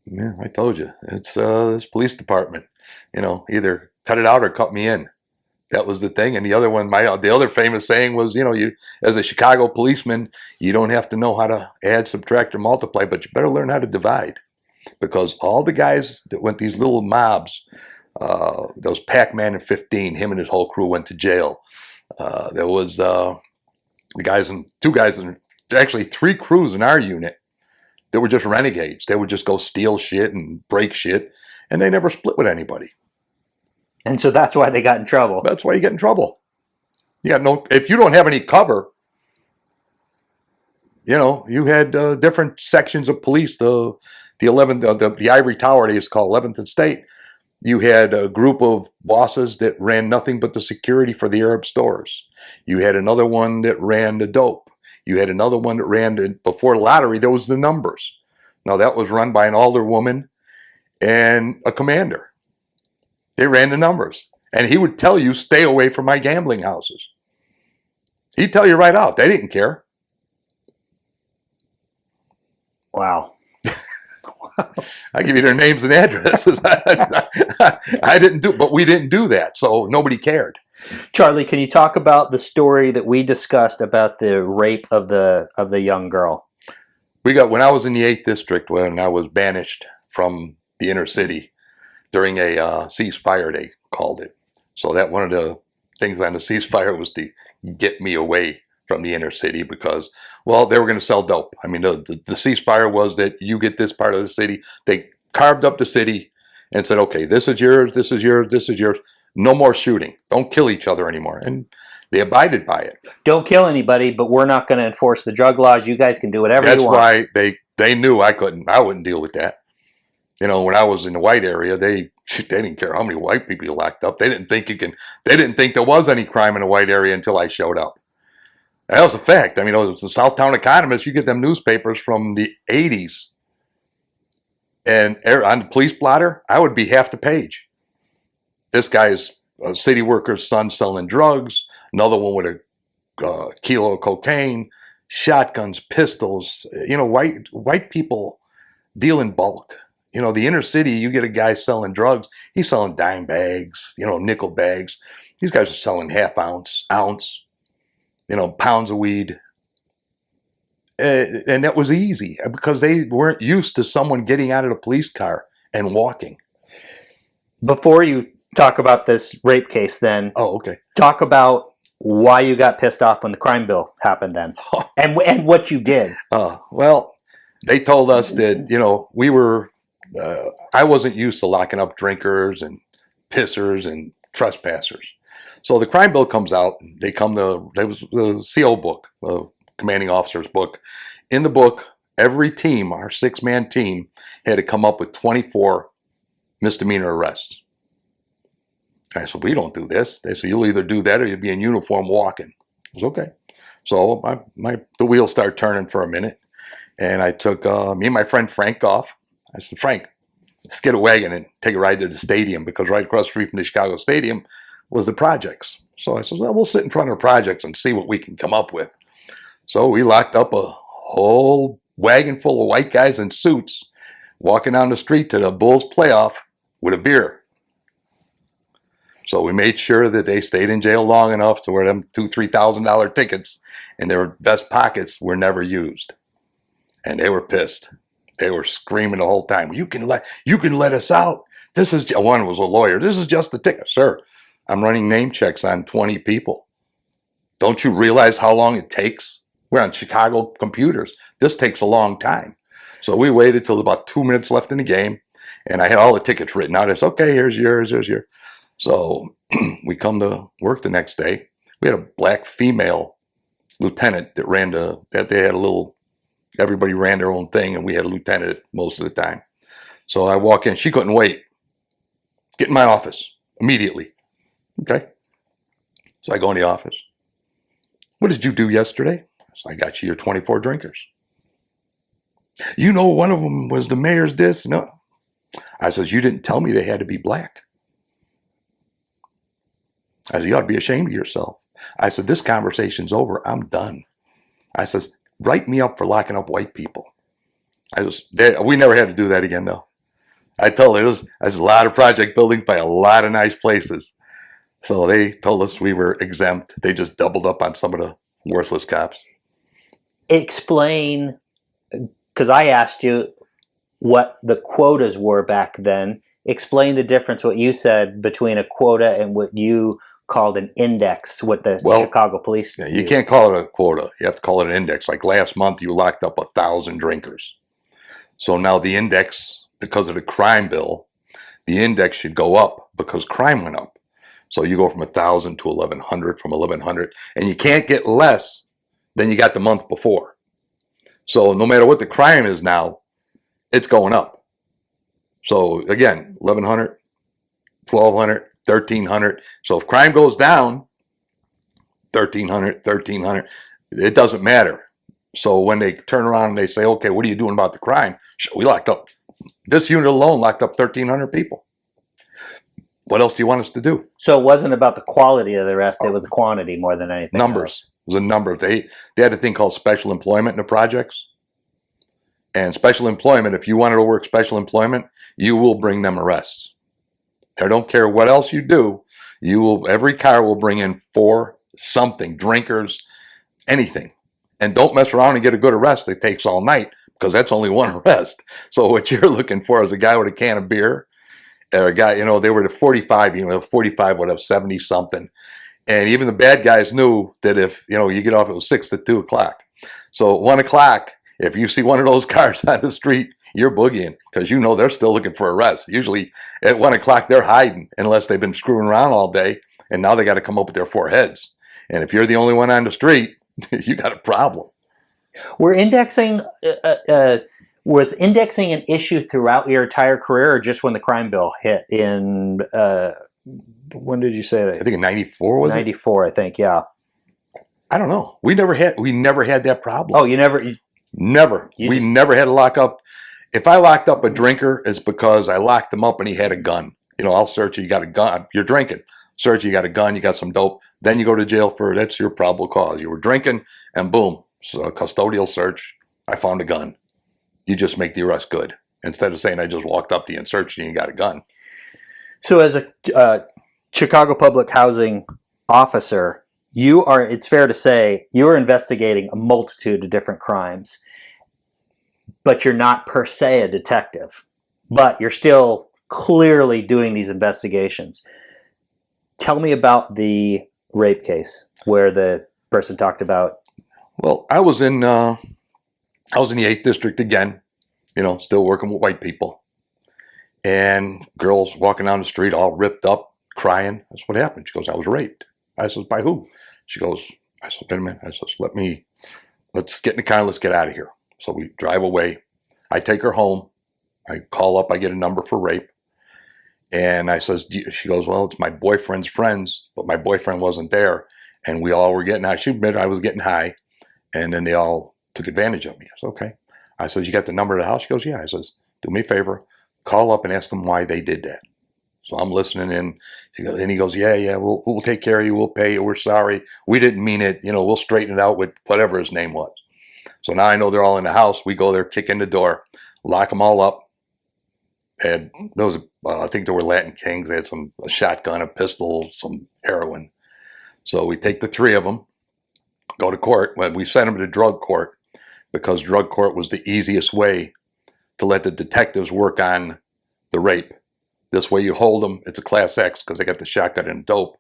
Yeah, I told you, it's this police department. Either cut it out or cut me in. That was the thing. And the other one, the other famous saying was, you as a Chicago policeman, you don't have to know how to add, subtract, or multiply, but you better learn how to divide. Because all the guys that went these little mobs, those Pac-Man in 15, him and his whole crew went to jail. There was two guys, actually 3 crews in our unit that were just renegades. They would just go steal shit and break shit, and they never split with anybody. And so that's why they got in trouble. That's why you get in trouble. If you don't have any cover, you had different sections of police. The 11th, the Ivory Tower, they used to call 11th and State. You had a group of bosses that ran nothing but the security for the Arab stores. You had another one that ran the dope. You had another one that ran before the lottery. There was the numbers. Now that was run by an alderwoman and a commander. They ran the numbers. And he would tell you, stay away from my gambling houses. He'd tell you right out. They didn't care. Wow. I give you their names and addresses. I didn't but we didn't do that. So nobody cared. Charlie, can you talk about the story that we discussed about the rape of the young girl? When I was in the 8th district, when I was banished from the inner city during a ceasefire, they called it. So that one of the things on the ceasefire was to get me away from the inner city because, well, they were going to sell dope. I mean, the ceasefire was that you get this part of the city. They carved up the city and said, okay, this is yours, this is yours, this is yours. No more shooting. Don't kill each other anymore. And they abided by it. Don't kill anybody, but we're not going to enforce the drug laws. You guys can do whatever you want. That's why they knew I wouldn't deal with that. When I was in the white area, they didn't care how many white people you locked up. They didn't think there was any crime in the white area until I showed up. That was a fact. I mean, it was the Southtown Economist. You get them newspapers from the 80s. And on the police blotter, I would be half the page. This guy's a city worker's son selling drugs. Another one with a kilo of cocaine, shotguns, pistols. White people deal in bulk. The inner city, you get a guy selling drugs. He's selling dime bags, nickel bags. These guys are selling half ounce, pounds of weed. And that was easy because they weren't used to someone getting out of the police car and walking. Before you talk about this rape case then, okay. Talk about why you got pissed off when the crime bill happened then and what you did. Well, they told us that, we were, I wasn't used to locking up drinkers and pissers and trespassers. So the crime bill comes out. There was the CO book, the commanding officer's book. In the book, every team, our 6-man team, had to come up with 24 misdemeanor arrests. I said, we don't do this. They said, you'll either do that or you'll be in uniform walking. I was okay. So the wheels started turning for a minute. And I took me and my friend Frank off. I said, Frank, let's get a wagon and take a ride to the stadium because right across the street from the Chicago Stadium was the projects. So I said, well, we'll sit in front of the projects and see what we can come up with. So we locked up a whole wagon full of white guys in suits walking down the street to the Bulls playoff with a beer. So we made sure that they stayed in jail long enough to where them $2,000-$3,000 tickets in their vest pockets were never used. And they were pissed. They were screaming the whole time, you can let us out. One was a lawyer. This is just a ticket. Sir, I'm running name checks on 20 people. Don't you realize how long it takes? We're on Chicago computers. This takes a long time. So we waited till about 2 minutes left in the game. And I had all the tickets written out. I said, okay, here's yours. So we come to work the next day. We had a black female lieutenant that they had a little, everybody ran their own thing and we had a lieutenant most of the time. So I walk in, she couldn't wait. Get in my office immediately. Okay. So I go in the office. What did you do yesterday? So I got you your 24 drinkers. One of them was the mayor's this. No. I says, you didn't tell me they had to be black. I said, you ought to be ashamed of yourself. I said, this conversation's over. I'm done. I says, write me up for locking up white people. We never had to do that again, though. I told her there's a lot of project buildings by a lot of nice places. So they told us we were exempt. They just doubled up on some of the worthless cops. Explain, because I asked you what the quotas were back then. Explain the difference, what you said, between a quota and what you called an index, what the Well, Chicago police yeah, you use. can't call it a quota. You have to call it an index. Like last month, you locked up 1,000 drinkers. So now the index, because of the crime bill, the index should go up because crime went up. So you go from 1,000 to 1,100, from 1,100, and you can't get less than you got the month before. So no matter what the crime is now, it's going up. So again, 1,100, 1,200, 1,300. So if crime goes down, 1,300, 1,300, it doesn't matter. So when they turn around and they say, okay, what are you doing about the crime? We locked up, this unit alone locked up 1,300 people. What else do you want us to do? So it wasn't about the quality of the arrest, it was the quantity more than anything Numbers. else. It was a number. They had a thing called special employment in the projects. And special employment, if you wanted to work special employment, you will bring them arrests. I don't care what else you do. Every car will bring in 4 something, drinkers, anything. And don't mess around and get a good arrest. It takes all night because that's only one arrest. So what you're looking for is a guy with a can of beer, or a guy, they were at 45, 45 would have 70 something. And even the bad guys knew that if, you get off, it was 6 to 2 o'clock. So at 1 o'clock, if you see one of those cars on the street, you're boogieing because they're still looking for arrests. Usually at 1 o'clock, they're hiding unless they've been screwing around all day. And now they got to come up with their 4 heads. And if you're the only one on the street, you got a problem. Was indexing an issue throughout your entire career, or just when the crime bill hit in, when did you say that? I think in 94 was 94, I think, yeah. I don't know. We never had that problem. Oh, Never. We never had to lock up. If I locked up a drinker, it's because I locked him up and he had a gun. I'll search you. You got a gun. You're drinking. Search you. You got a gun. You got some dope. Then you go to jail that's your probable cause. You were drinking and boom. So a custodial search. I found a gun. You just make the arrest good. Instead of saying I just walked up to you and searched you and you got a gun. So as a Chicago public housing officer, it's fair to say, you're investigating a multitude of different crimes, but you're not per se a detective, but you're still clearly doing these investigations. Tell me about the rape case where the person talked about. Well, I was in the 8th district again, still working with white people, and girls walking down the street all ripped up, crying. That's what happened. She goes, I was raped. I says, by who? She goes, I said, wait a minute. I says, let's get in the car and let's get out of here. So we drive away. I take her home. I call up. I get a number for rape. And I says, she goes, well, it's my boyfriend's friends, but my boyfriend wasn't there. And we all were getting high. She admitted I was getting high. And then they all took advantage of me. I said, okay. I says, you got the number of the house? She goes, yeah. I says, do me a favor. Call up and ask them why they did that. So I'm listening in. And he goes, yeah, we'll take care of you. We'll pay you. We're sorry. We didn't mean it. We'll straighten it out with whatever his name was. So now I know they're all in the house. We go there, kick in the door, lock them all up. And those, I think they were Latin Kings. They had a shotgun, a pistol, some heroin. So we take the 3 of them, go to court. Well, we sent them to drug court because drug court was the easiest way to let the detectives work on the rape. This way you hold them, it's a class X because they got the shotgun and dope.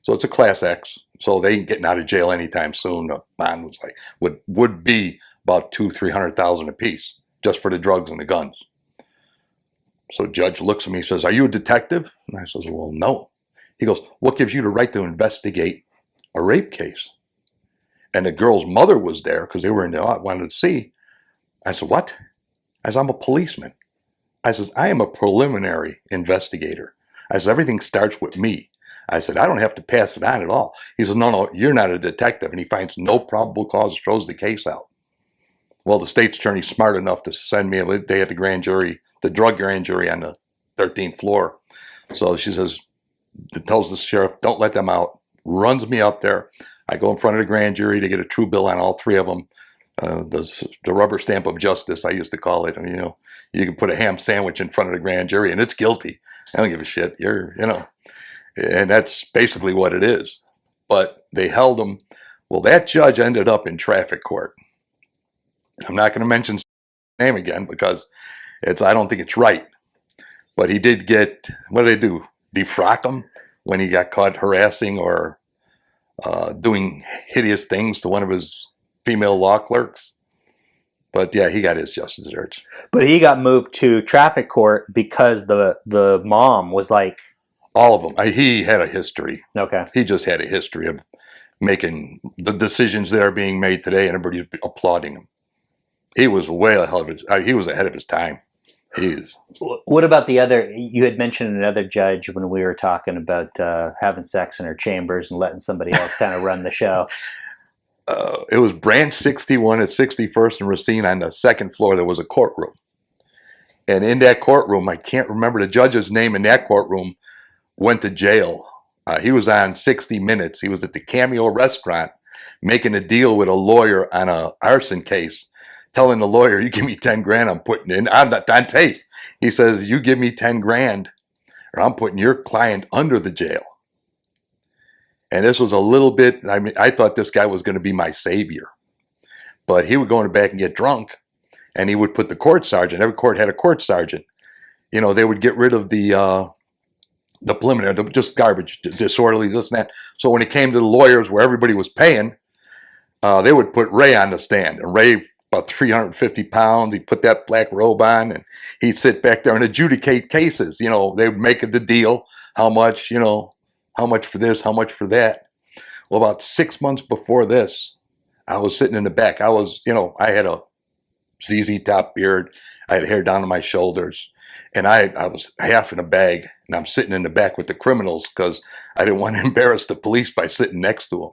So it's a class X. So they ain't getting out of jail anytime soon. The bond was would be about $200,000-300,000 a piece just for the drugs and the guns. So the judge looks at me and says, are you a detective? And I says, well, no. He goes, what gives you the right to investigate a rape case? And the girl's mother was there because they were wanted to see. I said, what? I said, I'm a policeman. I says, I am a preliminary investigator. I said, everything starts with me. I said, I don't have to pass it on at all. He says, no, you're not a detective. And he finds no probable cause, throws the case out. Well, the state's attorney's smart enough to send me a day at the grand jury, the drug grand jury on the 13th floor. So she says, tells the sheriff, don't let them out, runs me up there. I go in front of the grand jury to get a true bill on all 3 of them. The rubber stamp of justice, I used to call it. And, you can put a ham sandwich in front of the grand jury and it's guilty. I don't give a shit. And that's basically what it is. But they held him. Well, that judge ended up in traffic court. I'm not going to mention his name again because I don't think it's right. But he did get, what did they do? Defrock him when he got caught harassing or doing hideous things to one of his female law clerks. But yeah, he got his just desserts. But he got moved to traffic court because the mom was like... All of them. He had a history. Okay. He just had a history of making the decisions that are being made today, and everybody's applauding him. He was way ahead of his. He was ahead of his time. He is. What about the other? You had mentioned another judge when we were talking about having sex in her chambers and letting somebody else kind of run the show. It was Branch 61 at 61st and Racine. On the second floor, there was a courtroom, and in that courtroom, I can't remember the judge's name in that courtroom. Went to jail. He was on 60 Minutes. He was at the Cameo restaurant making a deal with a lawyer on a arson case, telling the lawyer, you give me 10 grand, I'm putting in, I'm not on tape. He says, you give me 10 grand or I'm putting your client under the jail. And this was a little bit, I mean, I thought this guy was going to be my savior. But he would go in the back and get drunk, and he would put the court sergeant, every court had a court sergeant. You know, they would get rid of the preliminary, just garbage, disorderly, this and that. So when it came to the lawyers where everybody was paying, they would put Ray on the stand. And Ray, about 350 pounds, he'd put that black robe on, and he'd sit back there and adjudicate cases. You know, they would make the deal, how much, you know, how much for this, how much for that. Well, about 6 months before this, I was sitting in the back. I was, you know, I had a ZZ Top beard. I had hair down to my shoulders. And I was half in a bag, and I'm sitting in the back with the criminals because I didn't want to embarrass the police by sitting next to them.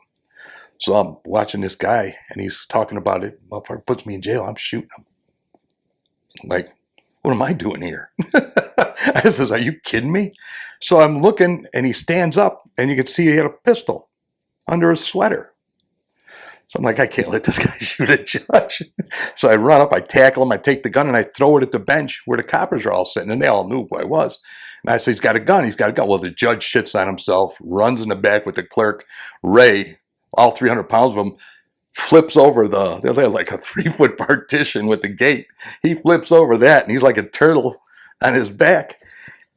So I'm watching this guy, and he's talking about it. Well, if he puts me in jail, I'm shooting him. I'm like, what am I doing here? I says, are you kidding me? So I'm looking, and he stands up, and you can see he had a pistol under his sweater. So I'm like, I can't let this guy shoot a judge. So I run up, I tackle him, I take the gun, and I throw it at the bench where the coppers are all sitting, and they all knew who I was. And I said, he's got a gun, he's got a gun. Well, the judge shits on himself, runs in the back with the clerk. Ray, all 300 pounds of him, flips over they had like a 3-foot partition with the gate. He flips over that, and he's like a turtle on his back.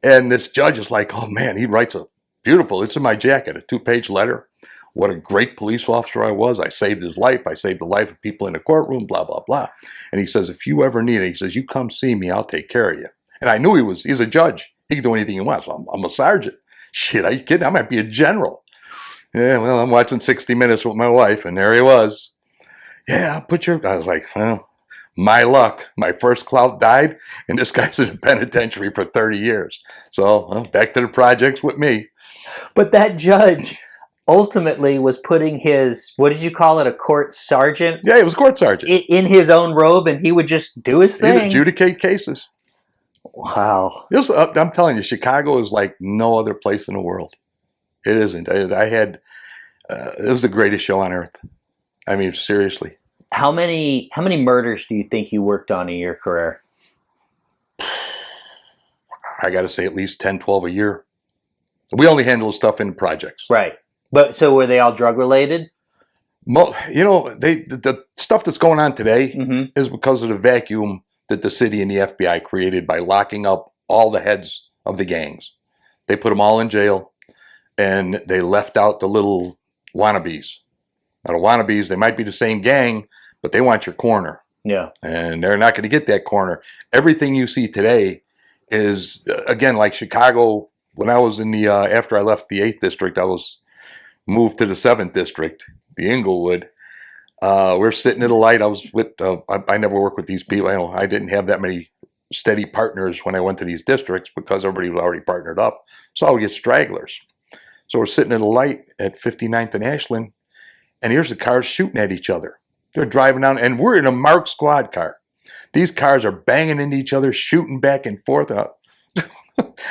And this judge is like, oh man, he writes a beautiful, it's in my jacket, a 2-page letter. What a great police officer I was. I saved his life. I saved the life of people in the courtroom, blah, blah, blah. And he says, if you ever need it, he says, you come see me, I'll take care of you. And I knew he's a judge. He can do anything he wants. So I'm a sergeant. Shit, are you kidding? I might be a general. Yeah, well, I'm watching 60 Minutes with my wife, and there he was. Yeah, I was like, well, my luck. My first clout died, and this guy's in the penitentiary for 30 years. So back to the projects with me. But that judge ultimately was putting his, what did you call it, a court sergeant? Yeah, he was a court sergeant. In his own robe, and he would just do his thing. He'd adjudicate cases. Wow. I'm telling you, Chicago is like no other place in the world. It isn't. It was the greatest show on earth. I mean, seriously. How many murders do you think you worked on in your career? I got to say at least 10, 12 a year. We only handle stuff in projects. Right. But so were they all drug related? You know, the stuff that's going on today is because of the vacuum that the city and the FBI created by locking up all the heads of the gangs. They put them all in jail, and they left out the little wannabes. Now, the wannabes, they might be the same gang, but they want your corner. Yeah. And they're not going to get that corner. Everything you see today is, again, like Chicago. When I was in the, after I left the 8th district, I was moved to the 7th district, the Inglewood. We're sitting at a light. I was with, I never worked with these people. I didn't have that many steady partners when I went to these districts because everybody was already partnered up. So I would get stragglers. So we're sitting at a light at 59th and Ashland, and here's the cars shooting at each other. They're driving down, and we're in a marked squad car. These cars are banging into each other, shooting back and forth. And I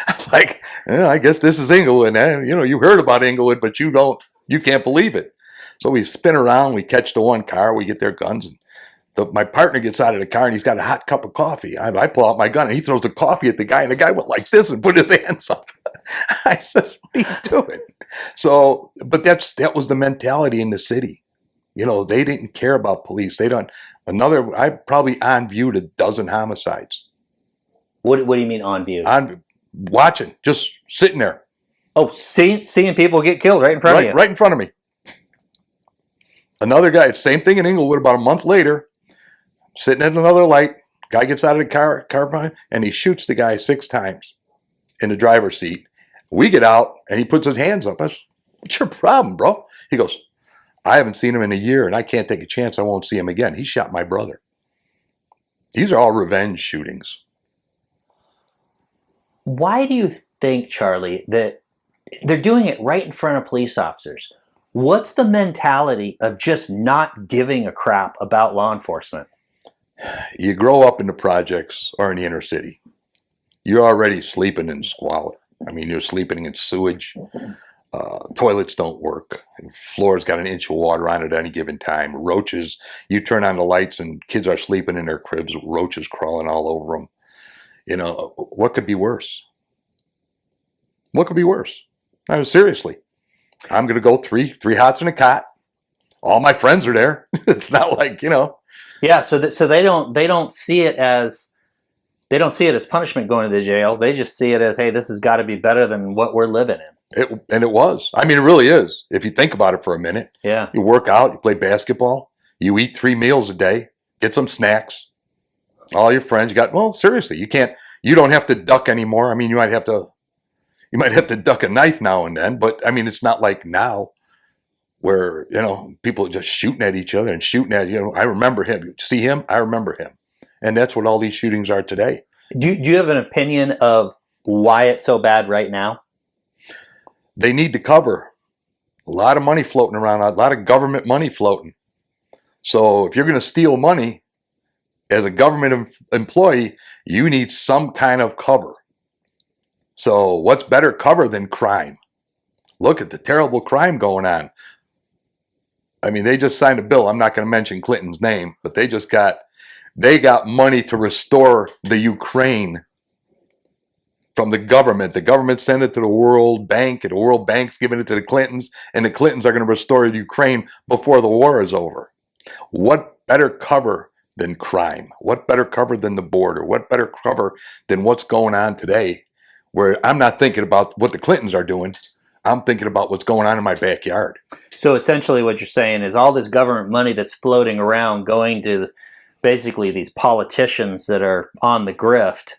was like, I guess this is Inglewood. You know, you heard about Inglewood, but you can't believe it. So we spin around, we catch the one car, we get their guns, and my partner gets out of the car, and he's got a hot cup of coffee. I pull out my gun, and he throws the coffee at the guy, and the guy went like this and put his hands up. I says, what are you doing? So, but that was the mentality in the city. They didn't care about police. I probably on viewed a dozen homicides. What do you mean on view? On watching, just sitting there. Oh, seeing people get killed right in front of you. Right in front of me. Another guy, same thing in Inglewood about a month later, sitting at another light. Guy gets out of the car behind, and he shoots the guy 6 times in the driver's seat. We get out, and he puts his hands up. I said, what's your problem, bro? He goes, I haven't seen him in a year, and I can't take a chance I won't see him again. He shot my brother. These are all revenge shootings. Why do you think, Charlie, that they're doing it right in front of police officers? What's the mentality of just not giving a crap about law enforcement? You grow up in the projects or in the inner city. You're already sleeping in squalor. I mean, you're sleeping in sewage. Toilets don't work. Floor's got an inch of water on it at any given time. Roaches, you turn on the lights and kids are sleeping in their cribs with roaches crawling all over them. What could be worse? What could be worse? I mean, seriously. I'm going to go three hots in a cot. All my friends are there. It's not like, Yeah, so they don't see it as punishment going to the jail. They just see it as, hey, this has got to be better than what we're living in. It was. I mean, it really is. If you think about it for a minute. Yeah. You work out, you play basketball, you eat 3 meals a day, get some snacks. All your friends, seriously, you don't have to duck anymore. I mean, you might have to duck a knife now and then, but I mean, it's not like now where, people are just shooting at each other and shooting at, I remember him. You see him? I remember him. And that's what all these shootings are today. Do you have an opinion of why it's so bad right now? They need to cover. A lot of money floating around, a lot of government money floating. So if you're going to steal money as a government employee, you need some kind of cover. So what's better cover than crime? Look at the terrible crime going on. I mean, they just signed a bill. I'm not going to mention Clinton's name, but they got money to restore the Ukraine from the government. The government sent it to the World Bank, and the World Bank's giving it to the Clintons, and the Clintons are going to restore Ukraine before the war is over. What better cover than crime? What better cover than the border? What better cover than what's going on today, where I'm not thinking about what the Clintons are doing. I'm thinking about what's going on in my backyard. So essentially what you're saying is all this government money that's floating around going to basically these politicians that are on the grift,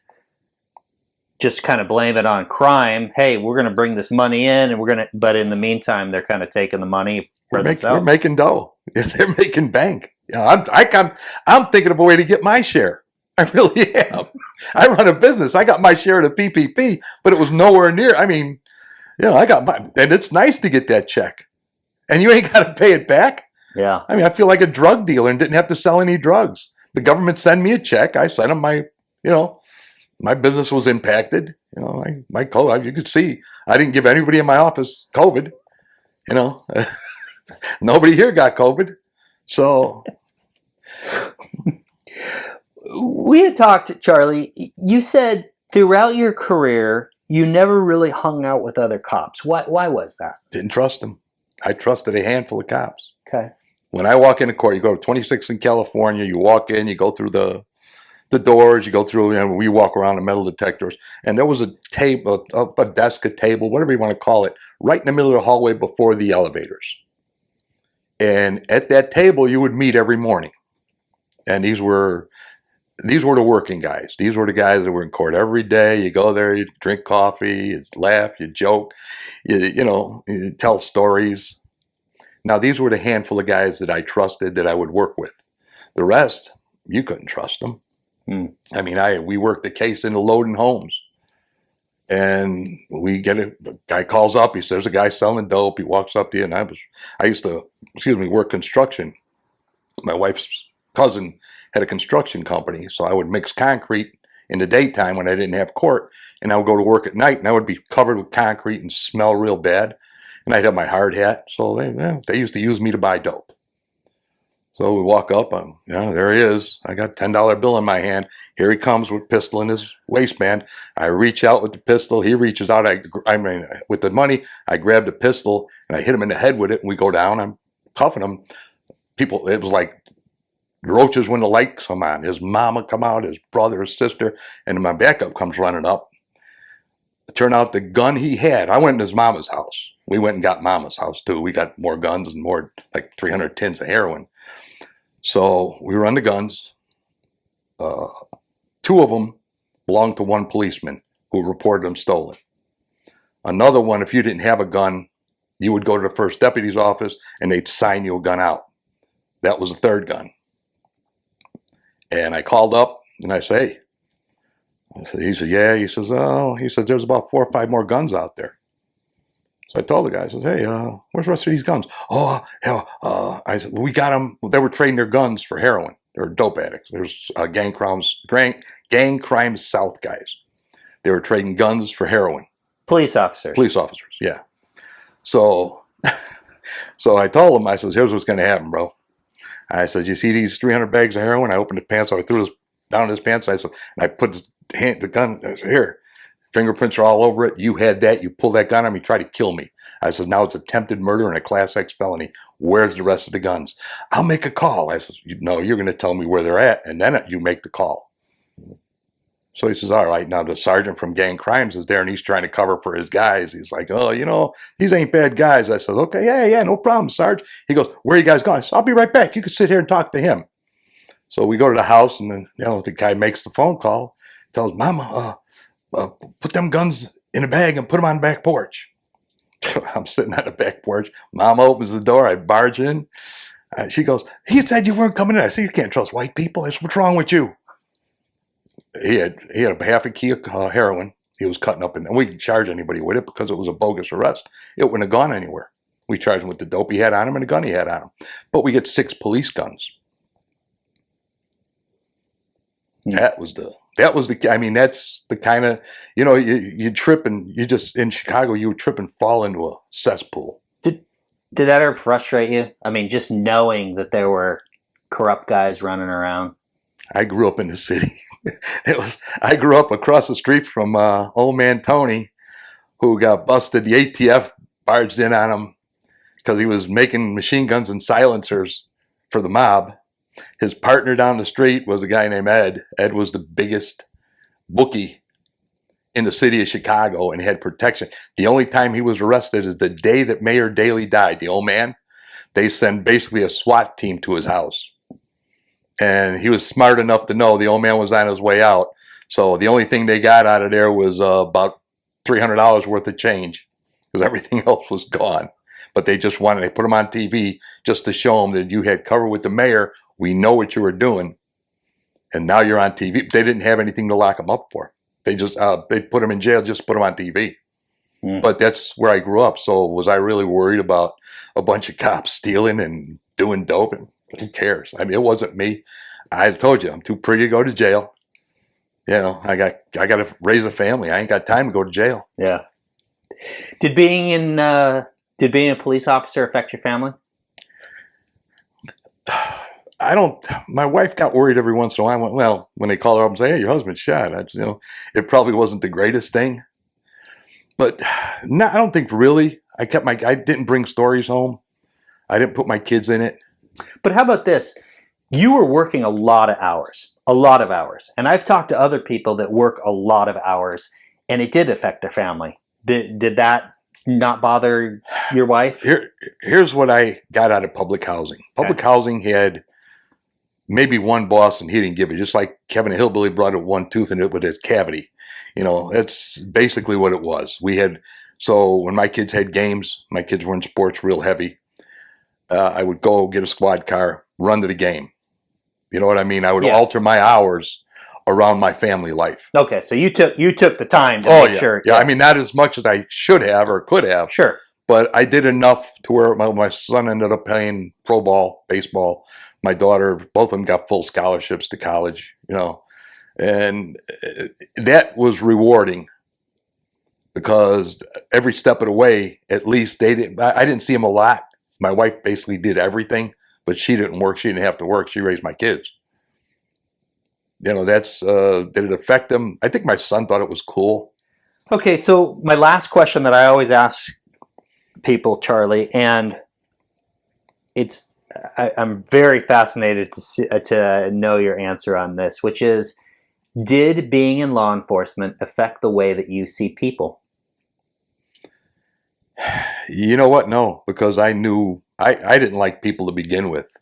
just kind of blame it on crime. Hey, we're going to bring this money in, and but in the meantime, they're kind of taking the money for themselves. We're making dough. They're making bank. I'm thinking of a way to get my share. I really am. I run a business. I got my share of the PPP, but it was nowhere near. I mean, I got and it's nice to get that check, and you ain't got to pay it back. Yeah. I mean, I feel like a drug dealer and didn't have to sell any drugs. The government sent me a check. I sent them my business was impacted. My COVID, you could see, I didn't give anybody in my office COVID. Nobody here got COVID. So we had talked, Charlie. You said throughout your career, you never really hung out with other cops. Why was that? Didn't trust them. I trusted a handful of cops. Okay. When I walk into court, you go to 26 in California, you walk in, you go through the doors, you go through, and we walk around the metal detectors, and there was a table, a desk, a table, whatever you want to call it, right in the middle of the hallway before the elevators. And at that table, you would meet every morning. And these were the working guys. These were the guys that were in court every day. You go there, you drink coffee, you laugh, you joke, you tell stories. Now, these were the handful of guys that I trusted, that I would work with. The rest, you couldn't trust them. I mean, we worked the case into Loden Homes. And we get a guy calls up, he says, there's a guy selling dope. He walks up to you, and I used to, work construction. My wife's cousin had a construction company, so I would mix concrete in the daytime when I didn't have court, and I would go to work at night, and I would be covered with concrete and smell real bad, and I'd have my hard hat. So they used to use me to buy dope. So we walk up, there he is. I got $10 bill in my hand. Here he comes with pistol in his waistband. I reach out with the pistol. He reaches out. With the money, I grab the pistol and I hit him in the head with it. And we go down. I'm cuffing him. People, it was like roaches when the lights come on. His mama come out, his brother, his sister, and then my backup comes running up. It turned out the gun he had, I went in his mama's house. We went and got mama's house too. We got more guns and more, like 300 tins of heroin. So we run the guns. Two of them belonged to one policeman who reported them stolen. Another one, if you didn't have a gun, you would go to the first deputy's office and they'd sign you a gun out. That was the third gun. And I called up and I said, hey. He said, yeah. He says, there's about 4 or 5 more guns out there. So I told the guy, I said, hey, where's the rest of these guns? I said, we got them. They were trading their guns for heroin. They were dope addicts. There's gang crime South guys. They were trading guns for heroin. Police officers, yeah. So I told him, I said, here's what's going to happen, bro. I said, you see these 300 bags of heroin? I opened the pants, so I threw down his pants. I said, and I put the gun, I said, here. Fingerprints are all over it. You had that. You pulled that gun on me, tried to kill me. I said, now it's attempted murder and a Class X felony. Where's the rest of the guns? I'll make a call. I said, no, you're going to tell me where they're at, and then you make the call. So he says, all right, now the sergeant from gang crimes is there, and he's trying to cover for his guys. He's like, these ain't bad guys. I said, okay, yeah, no problem, Sarge. He goes, where are you guys going? I said, I'll be right back. You can sit here and talk to him. So we go to the house, and then the guy makes the phone call, tells Mama, put them guns in a bag and put them on the back porch. I'm sitting on the back porch. Mama opens the door. I barge in. She goes, he said you weren't coming in. I said, you can't trust white people. I said, what's wrong with you? He had a half a key of heroin. He was cutting up, and we didn't charge anybody with it because it was a bogus arrest. It wouldn't have gone anywhere. We charged him with the dope he had on him and the gun he had on him. But we get 6 police guns. That was that's the kind of, you trip and you just, in Chicago, you would trip and fall into a cesspool. Did that ever frustrate you? I mean, just knowing that there were corrupt guys running around. I grew up in the city. I grew up across the street from old man Tony, who got busted. The ATF barged in on him because he was making machine guns and silencers for the mob. His partner down the street was a guy named Ed. Ed was the biggest bookie in the city of Chicago and had protection. The only time he was arrested is the day that Mayor Daley died, the old man. They sent basically a SWAT team to his house. And he was smart enough to know the old man was on his way out. So the only thing they got out of there was about $300 worth of change because everything else was gone. But they put him on TV just to show him that you had cover with the mayor. We know what you were doing. And now you're on TV. They didn't have anything to lock him up for. They just, they put him in jail, just put him on TV. Mm. But that's where I grew up. So was I really worried about a bunch of cops stealing and doing dope? And who cares? I mean, it wasn't me. I told you, I'm too pretty to go to jail. I got to raise a family. I ain't got time to go to jail. Yeah. Did being a police officer affect your family? My wife got worried every once in a while. When they call her up and say, hey, your husband's shot, it probably wasn't the greatest thing. But no, I don't think really. I didn't bring stories home. I didn't put my kids in it. But how about this? You were working a lot of hours. And I've talked to other people that work a lot of hours, and it did affect their family. Did that not bother your wife? Here's what I got out of public housing. Public housing had maybe one boss, and he didn't give it. Just like Kevin Hillbilly brought it one tooth and it with his cavity. That's basically what it was. So when my kids had games, my kids were in sports real heavy. I would go get a squad car, run to the game. You know what I mean? I would alter my hours around my family life. Okay, so you took the time to make sure. Yeah, I mean, not as much as I should have or could have. Sure. But I did enough to where my son ended up playing pro ball, baseball. My daughter, both of them got full scholarships to college, and that was rewarding because every step of the way, at least I didn't see them a lot. My wife basically did everything, but she didn't work. She didn't have to work. She raised my kids. That's, did it affect them? I think my son thought it was cool. Okay, so my last question that I always ask people, Charlie, and I'm very fascinated to know your answer on this, which is, did being in law enforcement affect the way that you see people? You know what? No, because I knew I didn't like people to begin with.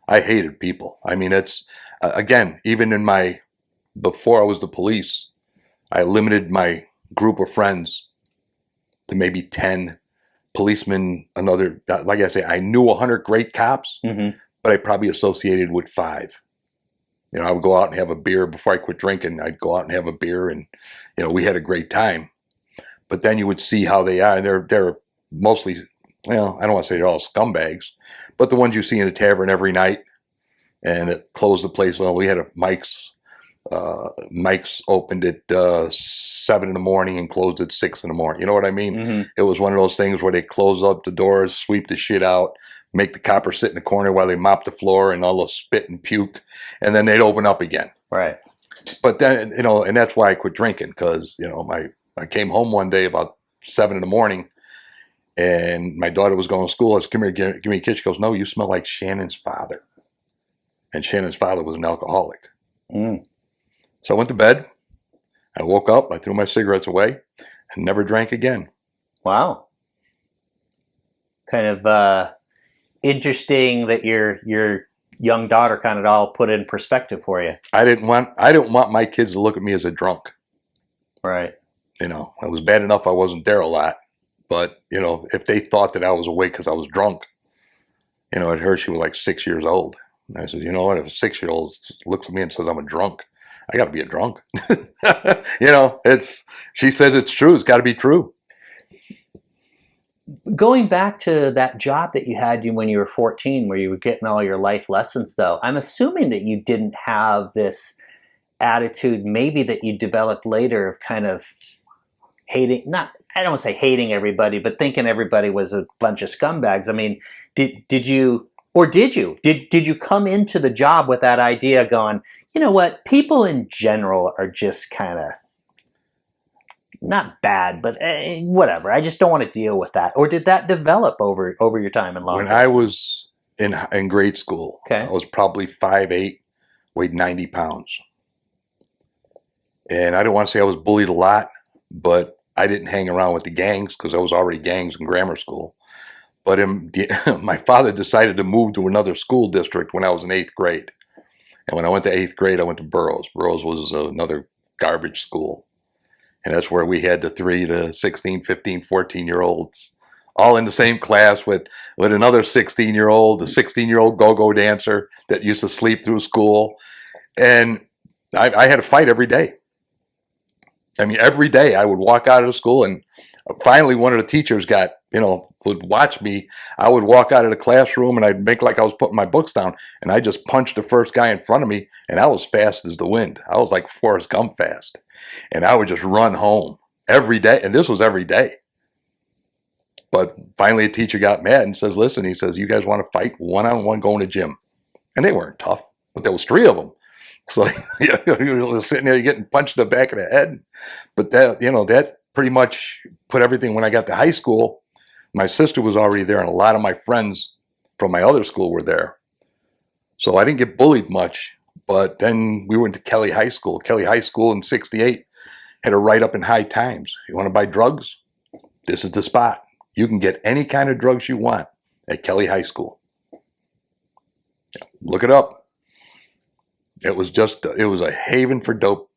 I hated people. I mean, it's, again, even before I was the police, I limited my group of friends to maybe 10 policemen. Like I say, I knew 100 great cops, but I probably associated with 5. I would go out and have a beer before I quit drinking. I'd go out and have a beer, and we had a great time. But then you would see how they are, and they're mostly, I don't want to say they're all scumbags, but the ones you see in a tavern every night, and it closed the place. Well, we had Mike's opened at 7 in the morning and closed at 6 in the morning. You know what I mean? It was one of those things where they close up the doors, sweep the shit out, make the copper sit in the corner while they mop the floor and all the spit and puke, and then they'd open up again. Right. But then, and that's why I quit drinking, because, I came home one day about 7 in the morning, and my daughter was going to school. I said, "Come here, give me a kiss." She goes, "No, you smell like Shannon's father." And Shannon's father was an alcoholic. So I went to bed. I woke up. I threw my cigarettes away and never drank again. Wow. Kind of interesting that your young daughter kind of all put in perspective for you. I didn't want my kids to look at me as a drunk. Right. It was bad enough I wasn't there a lot, but if they thought that I was awake because I was drunk, at her, she was like 6 years old. And I said, you know what? If a 6-year-old looks at me and says I'm a drunk, I got to be a drunk. She says it's true. It's got to be true. Going back to that job that you had when you were 14, where you were getting all your life lessons, though, I'm assuming that you didn't have this attitude maybe that you developed later of kind of hating, I don't want to say hating everybody, but thinking everybody was a bunch of scumbags. I mean, did you come into the job with that idea going, you know what, people in general are just kind of not bad, but whatever. I just don't want to deal with that. Or did that develop over your time in law enforcement? When I was in grade school, okay. I was probably 5'8", weighed 90 pounds. And I don't want to say I was bullied a lot, but I didn't hang around with the gangs because I was already gangs in grammar school. But my father decided to move to another school district when I was in 8th grade. And when I went to 8th grade, I went to Burroughs. Burroughs was another garbage school. And that's where we had the 3 to 16, 15, 14-year-olds all in the same class with another 16-year-old, a 16-year-old go-go dancer that used to sleep through school. And I had a fight every day. I mean, every day I would walk out of the school, and finally one of the teachers would watch me. I would walk out of the classroom and I'd make like I was putting my books down, and I just punched the first guy in front of me, and I was fast as the wind. I was like Forrest Gump fast. And I would just run home every day. And this was every day. But finally a teacher got mad and says, listen, he says, you guys want to fight one-on-one, go in the gym. And they weren't tough, but there was 3 of them. So you're sitting there, you're getting punched in the back of the head. But that pretty much put everything. When I got to high school, my sister was already there, and a lot of my friends from my other school were there. So I didn't get bullied much. But then we went to Kelly High School. Kelly High School in '68 had a write-up in High Times. You want to buy drugs? This is the spot. You can get any kind of drugs you want at Kelly High School. Look it up. It was a haven for dope.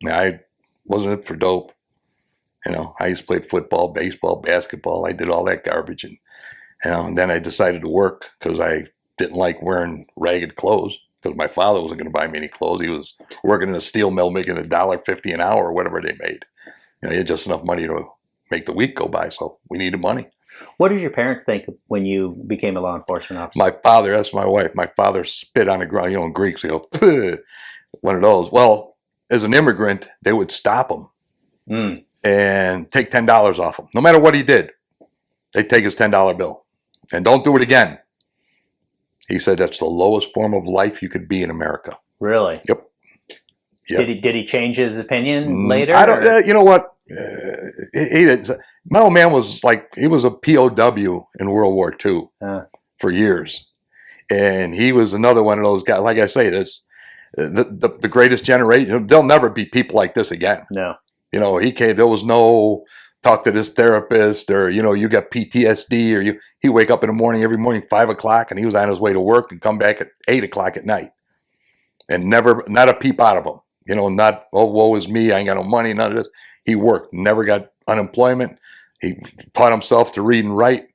I wasn't it for dope. I used to play football, baseball, basketball. I did all that garbage. And then I decided to work because I didn't like wearing ragged clothes. Because my father wasn't going to buy me any clothes. He was working in a steel mill making $1.50 an hour or whatever they made. He had just enough money to make the week go by, so we needed money. What did your parents think when you became a law enforcement officer? My father, that's my wife, my father spit on the ground. In Greeks, they go, "Puh," one of those. Well, as an immigrant, they would stop him and take $10 off him. No matter what he did, they'd take his $10 bill. And don't do it again. He said that's the lowest form of life you could be in America. Really? Yep. Yep. Did he change his opinion later? I don't. You know what? My old man was like, he was a POW in World War II for years, and he was another one of those guys. Like I say, this the greatest generation. There'll never be people like this again. No. You know, he came. There was no talk to this therapist, or you got PTSD, or he wake up in the morning every morning 5 o'clock, and he was on his way to work and come back at 8 o'clock at night, and not a peep out of him. Not, oh, woe is me, I ain't got no money, none of this. He worked, never got unemployment. He taught himself to read and write.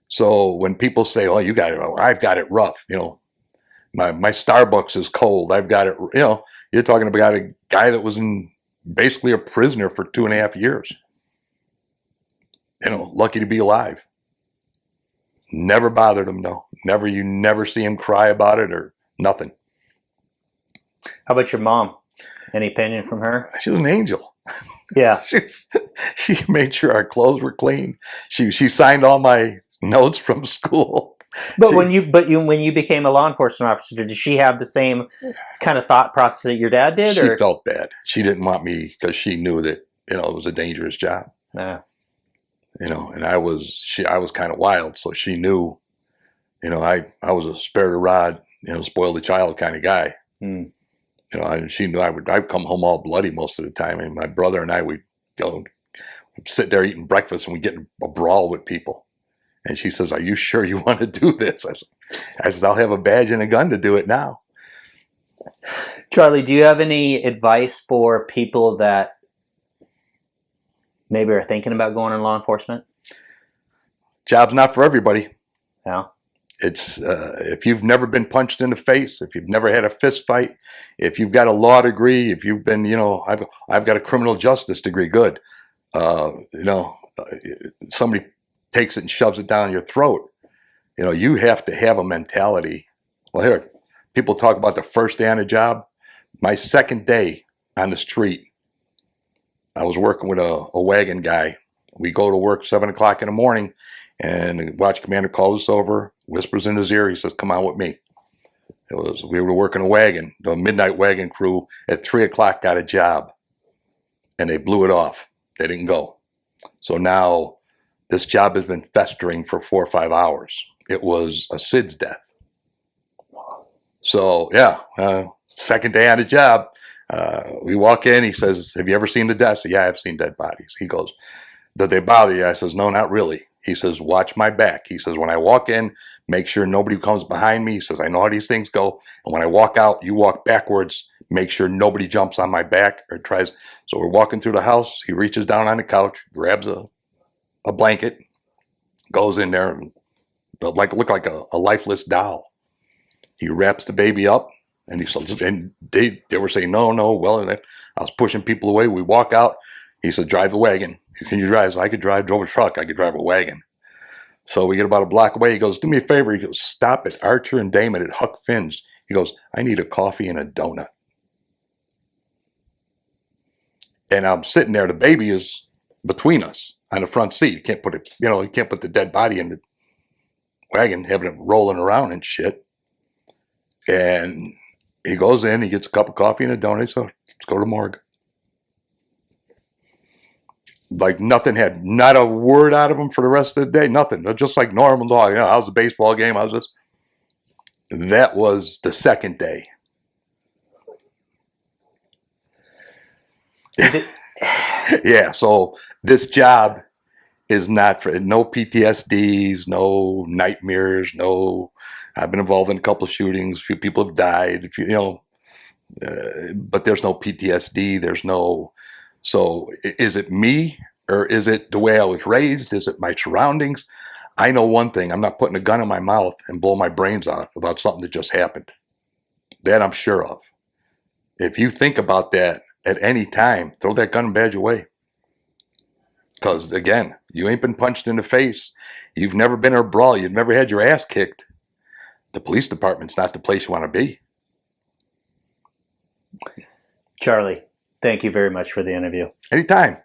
So when people say, oh, you got it, I've got it rough, my Starbucks is cold, I've got it, you're talking about a guy that was basically a prisoner for 2.5 years. Lucky to be alive. Never bothered him, though. You never see him cry about it or nothing. How about your mom? Any opinion from her? She was an angel. Yeah. She made sure our clothes were clean. She signed all my notes from school. But when you became a law enforcement officer, did she have the same kind of thought process that your dad did? She felt bad. She didn't want me because she knew that it was a dangerous job. Yeah. And I was kind of wild, so she knew. I was a spare the rod, spoil the child kind of guy. Mm. She knew I'd come home all bloody most of the time. And my brother and I would go sit there eating breakfast and we'd get in a brawl with people. And she says, are you sure you want to do this? I said, I'll have a badge and a gun to do it now. Charlie, do you have any advice for people that maybe are thinking about going in law enforcement? Job's not for everybody. Yeah. It's if you've never been punched in the face, if you've never had a fist fight, if you've got a law degree, if you've been, I've got a criminal justice degree. Good. Somebody takes it and shoves it down your throat. You have to have a mentality. Well, here, people talk about the first day on the job. My second day on the street, I was working with a wagon guy. We go to work 7 o'clock in the morning, and the watch commander calls us over, whispers in his ear. He says, come on with me. We were working a wagon. The midnight wagon crew at 3 o'clock got a job, and they blew it off. They didn't go. So now this job has been festering for 4 or 5 hours. It was a SIDS death. So yeah, second day on the job, we walk in. He says, have you ever seen the death? I said, yeah, I've seen dead bodies. He goes, did they bother you? I says, no, not really. He says, watch my back. He says, when I walk in, make sure nobody comes behind me. He says, I know how these things go. And when I walk out, you walk backwards. Make sure nobody jumps on my back or tries. So we're walking through the house. He reaches down on the couch, grabs a blanket, goes in there, and look like a lifeless doll. He wraps the baby up, and they were saying, no. Well, I was pushing people away. We walk out. He said, drive the wagon. Can you drive? So I could drive, drove a truck. I could drive a wagon. So we get about a block away. He goes, do me a favor. He goes, stop at Archer and Damon at Huck Finn's. He goes, I need a coffee and a donut. And I'm sitting there. The baby is between us on the front seat. You can't put it, you can't put the dead body in the wagon, having it rolling around and shit. And he goes in, he gets a cup of coffee and a donut. So let's go to the morgue. Like nothing, had not a word out of him for the rest of the day. Nothing. Just like normal dog. How's the baseball game? How's this? That was the second day. Yeah. So this job is not for no PTSDs, no nightmares, no. I've been involved in a couple of shootings. A few people have died. But there's no PTSD. There's no. So is it me, or is it the way I was raised? Is it my surroundings? I know one thing. I'm not putting a gun in my mouth and blow my brains out about something that just happened. That I'm sure of. If you think about that at any time, throw that gun and badge away. Because, again, you ain't been punched in the face. You've never been in a brawl. You've never had your ass kicked. The police department's not the place you want to be. Charlie, thank you very much for the interview. Anytime.